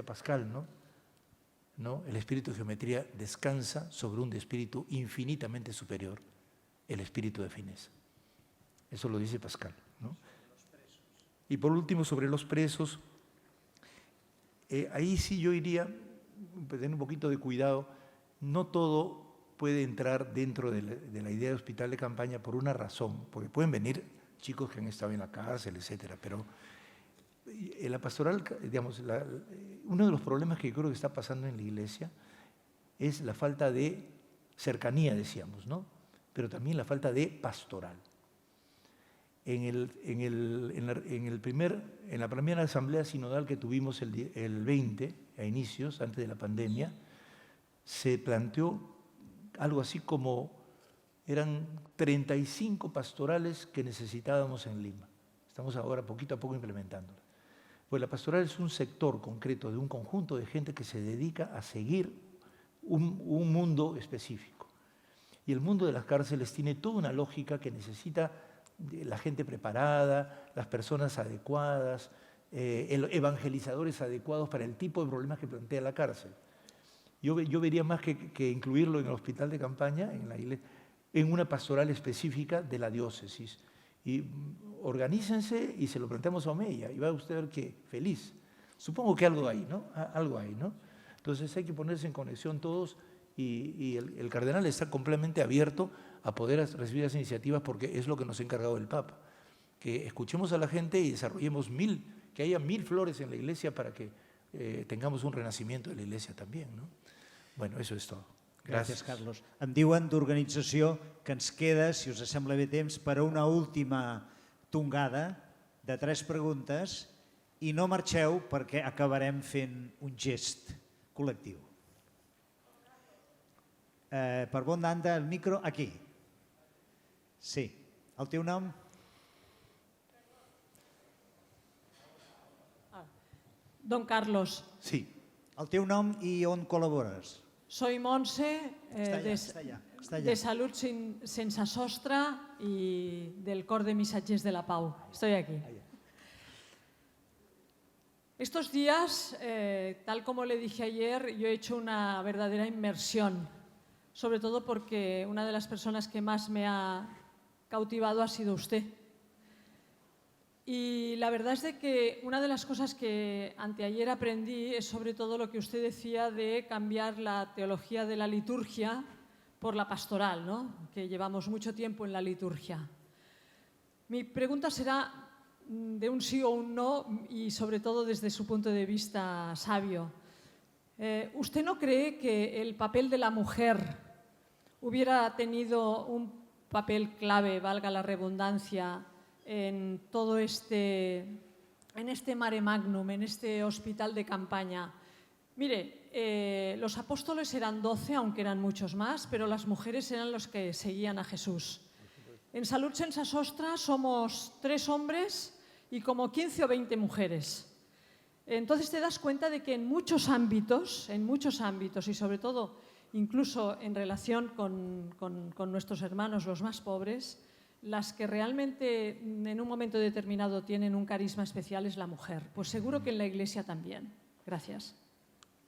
Pascal, ¿no? El espíritu de geometría descansa sobre un espíritu infinitamente superior, el espíritu de fineza. Eso lo dice Pascal, ¿no? Y por último, sobre los presos, ahí sí yo iría, tener un poquito de cuidado, no todo puede entrar dentro de la idea de hospital de campaña por una razón, porque pueden venir chicos que han estado en la cárcel, etcétera, pero en la pastoral, digamos, uno de los problemas que yo creo que está pasando en la Iglesia es la falta de cercanía, decíamos, ¿no? Pero también la falta de pastoral. En la primera asamblea sinodal que tuvimos el 20, a inicios, antes de la pandemia, se planteó algo así como, eran 35 pastorales que necesitábamos en Lima. Estamos ahora poquito a poco implementándolas. Pues la pastoral es un sector concreto de un conjunto de gente que se dedica a seguir un mundo específico. Y el mundo de las cárceles tiene toda una lógica que necesita la gente preparada, las personas adecuadas, evangelizadores adecuados para el tipo de problemas que plantea la cárcel. Yo vería más que incluirlo en el hospital de campaña, en la iglesia, en una pastoral específica de la diócesis. Y organícense y se lo planteamos a Omeya, y va usted a ver que feliz. Supongo que algo hay, ¿no? Algo hay, ¿no? Entonces hay que ponerse en conexión todos, y el cardenal está completamente abierto a poder recibir las iniciativas, porque es lo que nos ha encargado el Papa. Que escuchemos a la gente y desarrollemos que haya 1000 flores en la iglesia para que tengamos un renacimiento de la iglesia también, ¿no? Bueno, eso es todo. Gràcies, Carlos. Em diuen d'organització que ens queda, si us sembla bé temps, per a una última tongada de 3 preguntes, i no marxeu perquè acabarem fent un gest col·lectiu. Per bon d'anda, el micro, aquí. Sí. El teu nom? Don Carlos. Sí. El teu nom i on col·labores? Soy Monse, está de Salud Sense Sostre y del Cor de Missatgers de la Pau. Estoy aquí. Estos días, tal como le dije ayer, yo he hecho una verdadera inmersión, sobre todo porque una de las personas que más me ha cautivado ha sido usted. Y la verdad es de que una de las cosas que anteayer aprendí es sobre todo lo que usted decía de cambiar la teología de la liturgia por la pastoral, ¿no? Que llevamos mucho tiempo en la liturgia. Mi pregunta será de un sí o un no, y sobre todo desde su punto de vista sabio. ¿Usted no cree que el papel de la mujer hubiera tenido un papel clave, valga la redundancia, en todo en este mare magnum, en este hospital de campaña? Mire, los apóstoles eran 12, aunque eran muchos más, pero las mujeres eran los que seguían a Jesús. En Salud Sense Sostre somos 3 hombres y como 15 o 20 mujeres. Entonces te das cuenta de que en muchos ámbitos, y sobre todo incluso en relación con nuestros hermanos, los más pobres, las que realmente en un momento determinado tienen un carisma especial es la mujer. Pues seguro que en la Iglesia también. Gracias.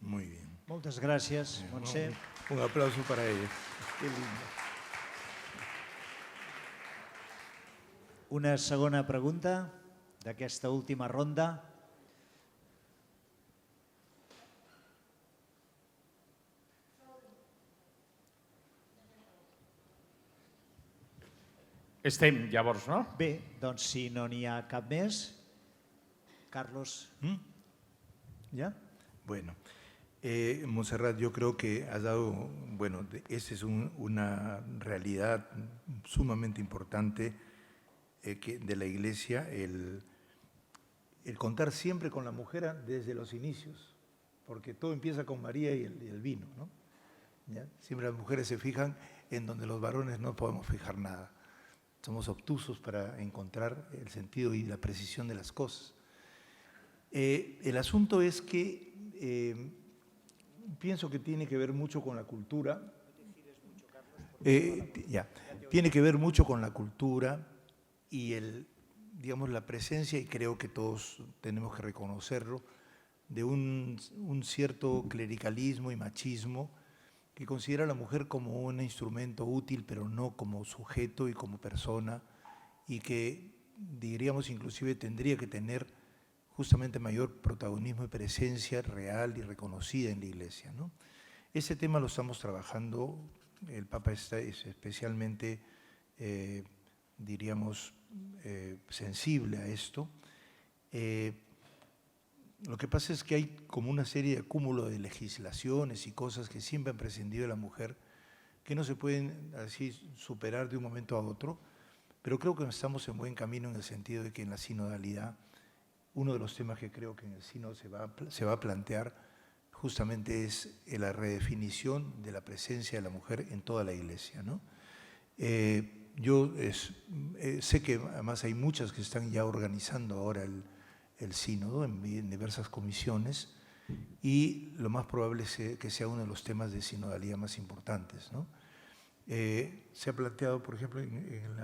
Muy bien. Moltes gràcies, Montse. Un aplauso para ella. Qué lindo. Una segona pregunta d'aquesta última ronda. Estem, llavors, no? Bé, doncs si no n'hi ha cap més, Carlos. ¿Ya? Bueno, Montserrat, yo creo que has dado, bueno, esa es una realidad sumamente importante de la Iglesia, el contar siempre con la mujer desde los inicios, porque todo empieza con María y el vino, ¿no? ¿Ya? Siempre las mujeres se fijan en donde los varones no podemos fijar nada. Somos obtusos para encontrar el sentido y la precisión de las cosas. El asunto es que pienso que tiene que ver mucho con la cultura. Tiene que ver mucho con la cultura y digamos, la presencia, y creo que todos tenemos que reconocerlo, de un cierto clericalismo y machismo que considera a la mujer como un instrumento útil, pero no como sujeto y como persona, y que, diríamos, inclusive tendría que tener justamente mayor protagonismo y presencia real y reconocida en la Iglesia, ¿no? Ese tema lo estamos trabajando, el Papa es especialmente, diríamos, sensible a esto. Lo que pasa es que hay como una serie de acúmulo de legislaciones y cosas que siempre han prescindido de la mujer, que no se pueden así superar de un momento a otro, pero creo que estamos en buen camino en el sentido de que en la sinodalidad, uno de los temas que creo que en el sínodo se va a plantear justamente es la redefinición de la presencia de la mujer en toda la Iglesia, ¿no? Yo sé que además hay muchas que están ya organizando ahora el sínodo en diversas comisiones, y lo más probable es que sea uno de los temas de sinodalidad más importantes, ¿no? Se ha planteado, por ejemplo, en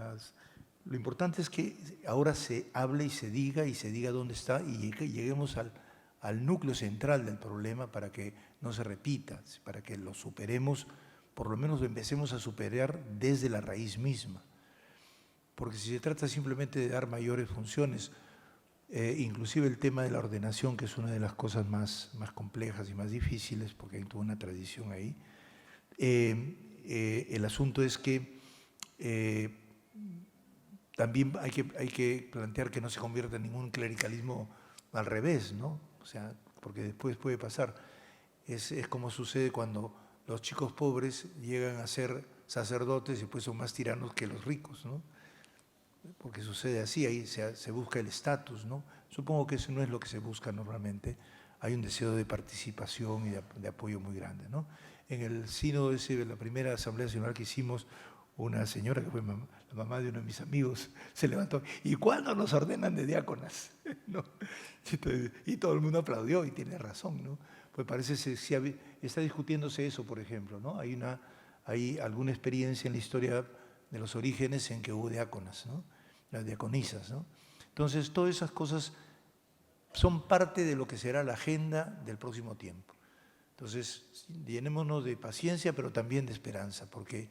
Lo importante es que ahora se hable y se diga dónde está y lleguemos al núcleo central del problema para que no se repita, para que lo superemos, por lo menos lo empecemos a superar desde la raíz misma. Porque si se trata simplemente de dar mayores funciones, inclusive el tema de la ordenación, que es una de las cosas más complejas y más difíciles, porque hay toda una tradición ahí, el asunto es que también hay que plantear que no se convierta en ningún clericalismo al revés, ¿no? O sea, porque después puede pasar. Es como sucede cuando los chicos pobres llegan a ser sacerdotes y después son más tiranos que los ricos, ¿no? Porque sucede así, ahí se busca el estatus, ¿no? Supongo que eso no es lo que se busca normalmente. Hay un deseo de participación y de apoyo muy grande, ¿no? En el sínodo ese, la primera asamblea nacional que hicimos, una señora que fue la mamá de uno de mis amigos se levantó, ¿y cuándo nos ordenan de diáconas? ¿No? Y todo el mundo aplaudió y tiene razón, ¿no? Pues parece que está discutiéndose eso, por ejemplo, ¿no? Hay alguna experiencia en la historia de los orígenes en que hubo diáconas, ¿no? Las diaconisas, ¿no? Entonces, todas esas cosas son parte de lo que será la agenda del próximo tiempo. Entonces, llenémonos de paciencia, pero también de esperanza, porque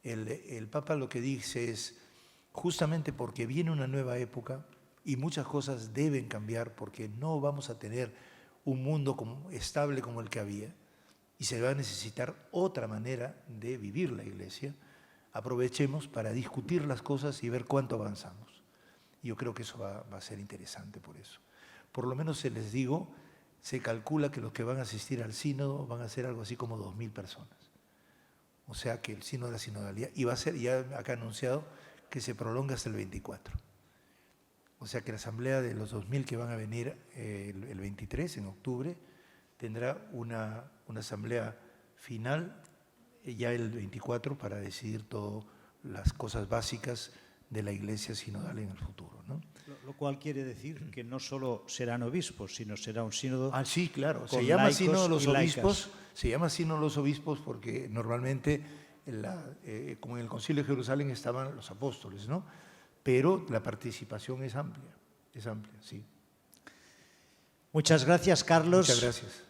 el Papa lo que dice es, justamente porque viene una nueva época y muchas cosas deben cambiar, porque no vamos a tener un mundo estable como el que había, y se va a necesitar otra manera de vivir la Iglesia. Aprovechemos para discutir las cosas y ver cuánto avanzamos. Yo creo que eso va a ser interesante por eso. Por lo menos se calcula que los que van a asistir al sínodo van a ser algo así como 2.000 personas. O sea que el sínodo de la sinodalidad, y va a ser, ya acá anunciado, que se prolonga hasta el 24. O sea que la asamblea de los 2.000 que van a venir el 23, en octubre, tendrá una asamblea final ya el 24 para decidir todas las cosas básicas de la Iglesia sinodal en el futuro, ¿no? Lo cual quiere decir que no solo serán obispos, sino será un sínodo. Ah, sí, claro. Con Se llama laicos sínodo de los y laicas. obispos. Se llama sínodo de los obispos porque normalmente, como en el Concilio de Jerusalén estaban los apóstoles, ¿no? Pero la participación es amplia, sí. Muchas gracias, Carlos. Muchas gracias.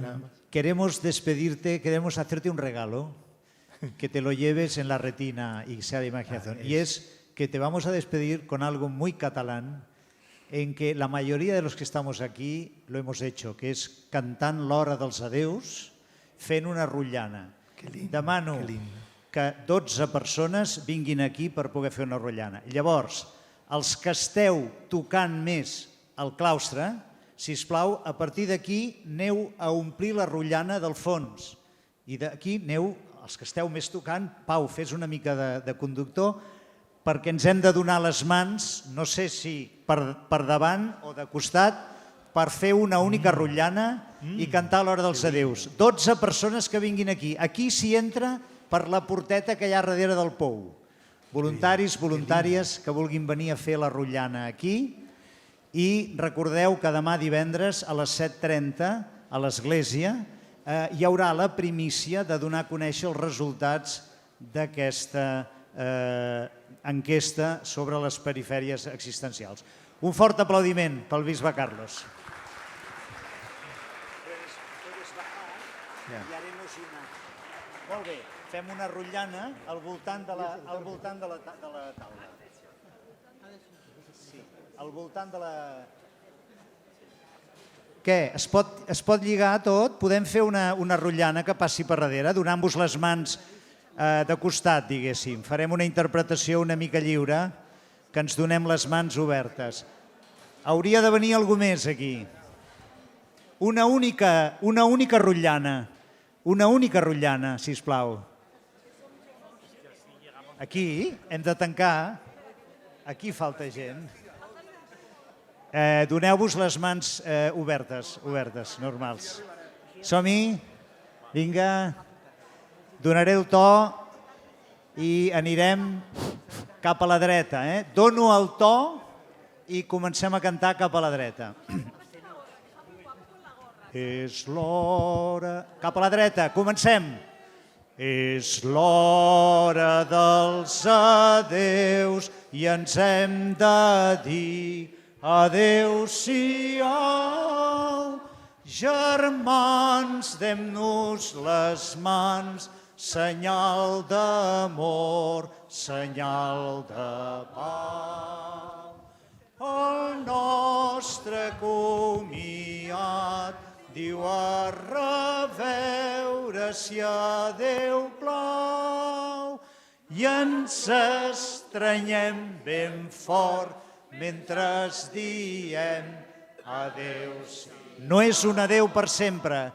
Nada más. Queremos despedirte, queremos hacerte un regalo, que te lo lleves en la retina y sea de imaginación. Y es que te vamos a despedir con algo muy catalán, en que la mayoría de los que estamos aquí lo hemos hecho, que és cantant l'hora dels adeus, fent una rotllana. Demano que 12 persones vinguin aquí per poder fer una rotllana. Llavors, els que esteu tocant més al claustre, sisplau, a partir d'aquí aneu a omplir la rotllana del fons. I d'aquí aneu, els que esteu més tocant, Pau, fes una mica de conductor, perquè ens hem de donar les mans, no sé si per davant o de costat, per fer una única rotllana i cantar l'hora dels adeus. 12 persones que vinguin aquí. Aquí s'hi entra per la porteta que hi ha darrere del pou. Voluntaris, voluntàries que vulguin venir a fer la rotllana aquí. I recordeu que demà divendres a les 7:30 a l'Església hi haurà la primícia de donar a conèixer els resultats d'aquesta enquesta sobre les perifèries existencials. Un fort aplaudiment pel bisbe Carlos. Molt bé, fem una rotllana al voltant de la taula. Sí, al voltant de la... Què? Es pot lligar tot? Podem fer una rotllana que passi per darrere, donant-vos les mans de costat, diguéssim. Farem una interpretació una mica lliure, que ens donem les mans obertes. Hauria de venir algú més aquí. Una única rotllana, sisplau. Aquí hem de tancar. Aquí falta gent. Doneu-vos les mans obertes, normals. Som-hi? Vinga. Donaré el to i anirem cap a la dreta. Dono el to i comencem a cantar cap a la dreta. És l'hora... Cap a la dreta, comencem. És l'hora dels adeus i ens hem de dir adéu-siau. Germans, dem-nos les mans, senyal d'amor, senyal de pau. El nostre comiat diu a reveure si a Déu plau i ens estrenyem ben fort mentre diem adéu-siau. No és un adéu per sempre,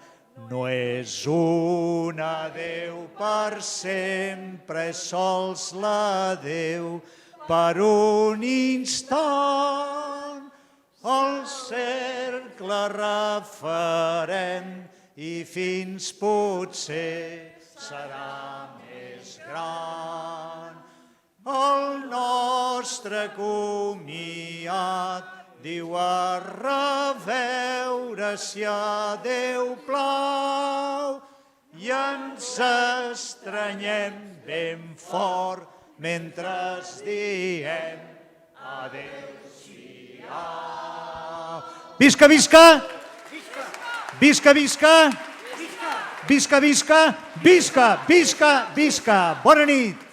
no és un adéu per sempre, és sols l'adéu per un instant. El cercle refarem i fins potser serà més gran. El nostre comiat diu a reveure si a Déu plau i ens estrenyem ben fort mentre diem adéu-siau. Visca, visca! Visca, visca! Visca, visca! Visca, visca, visca! Bona nit!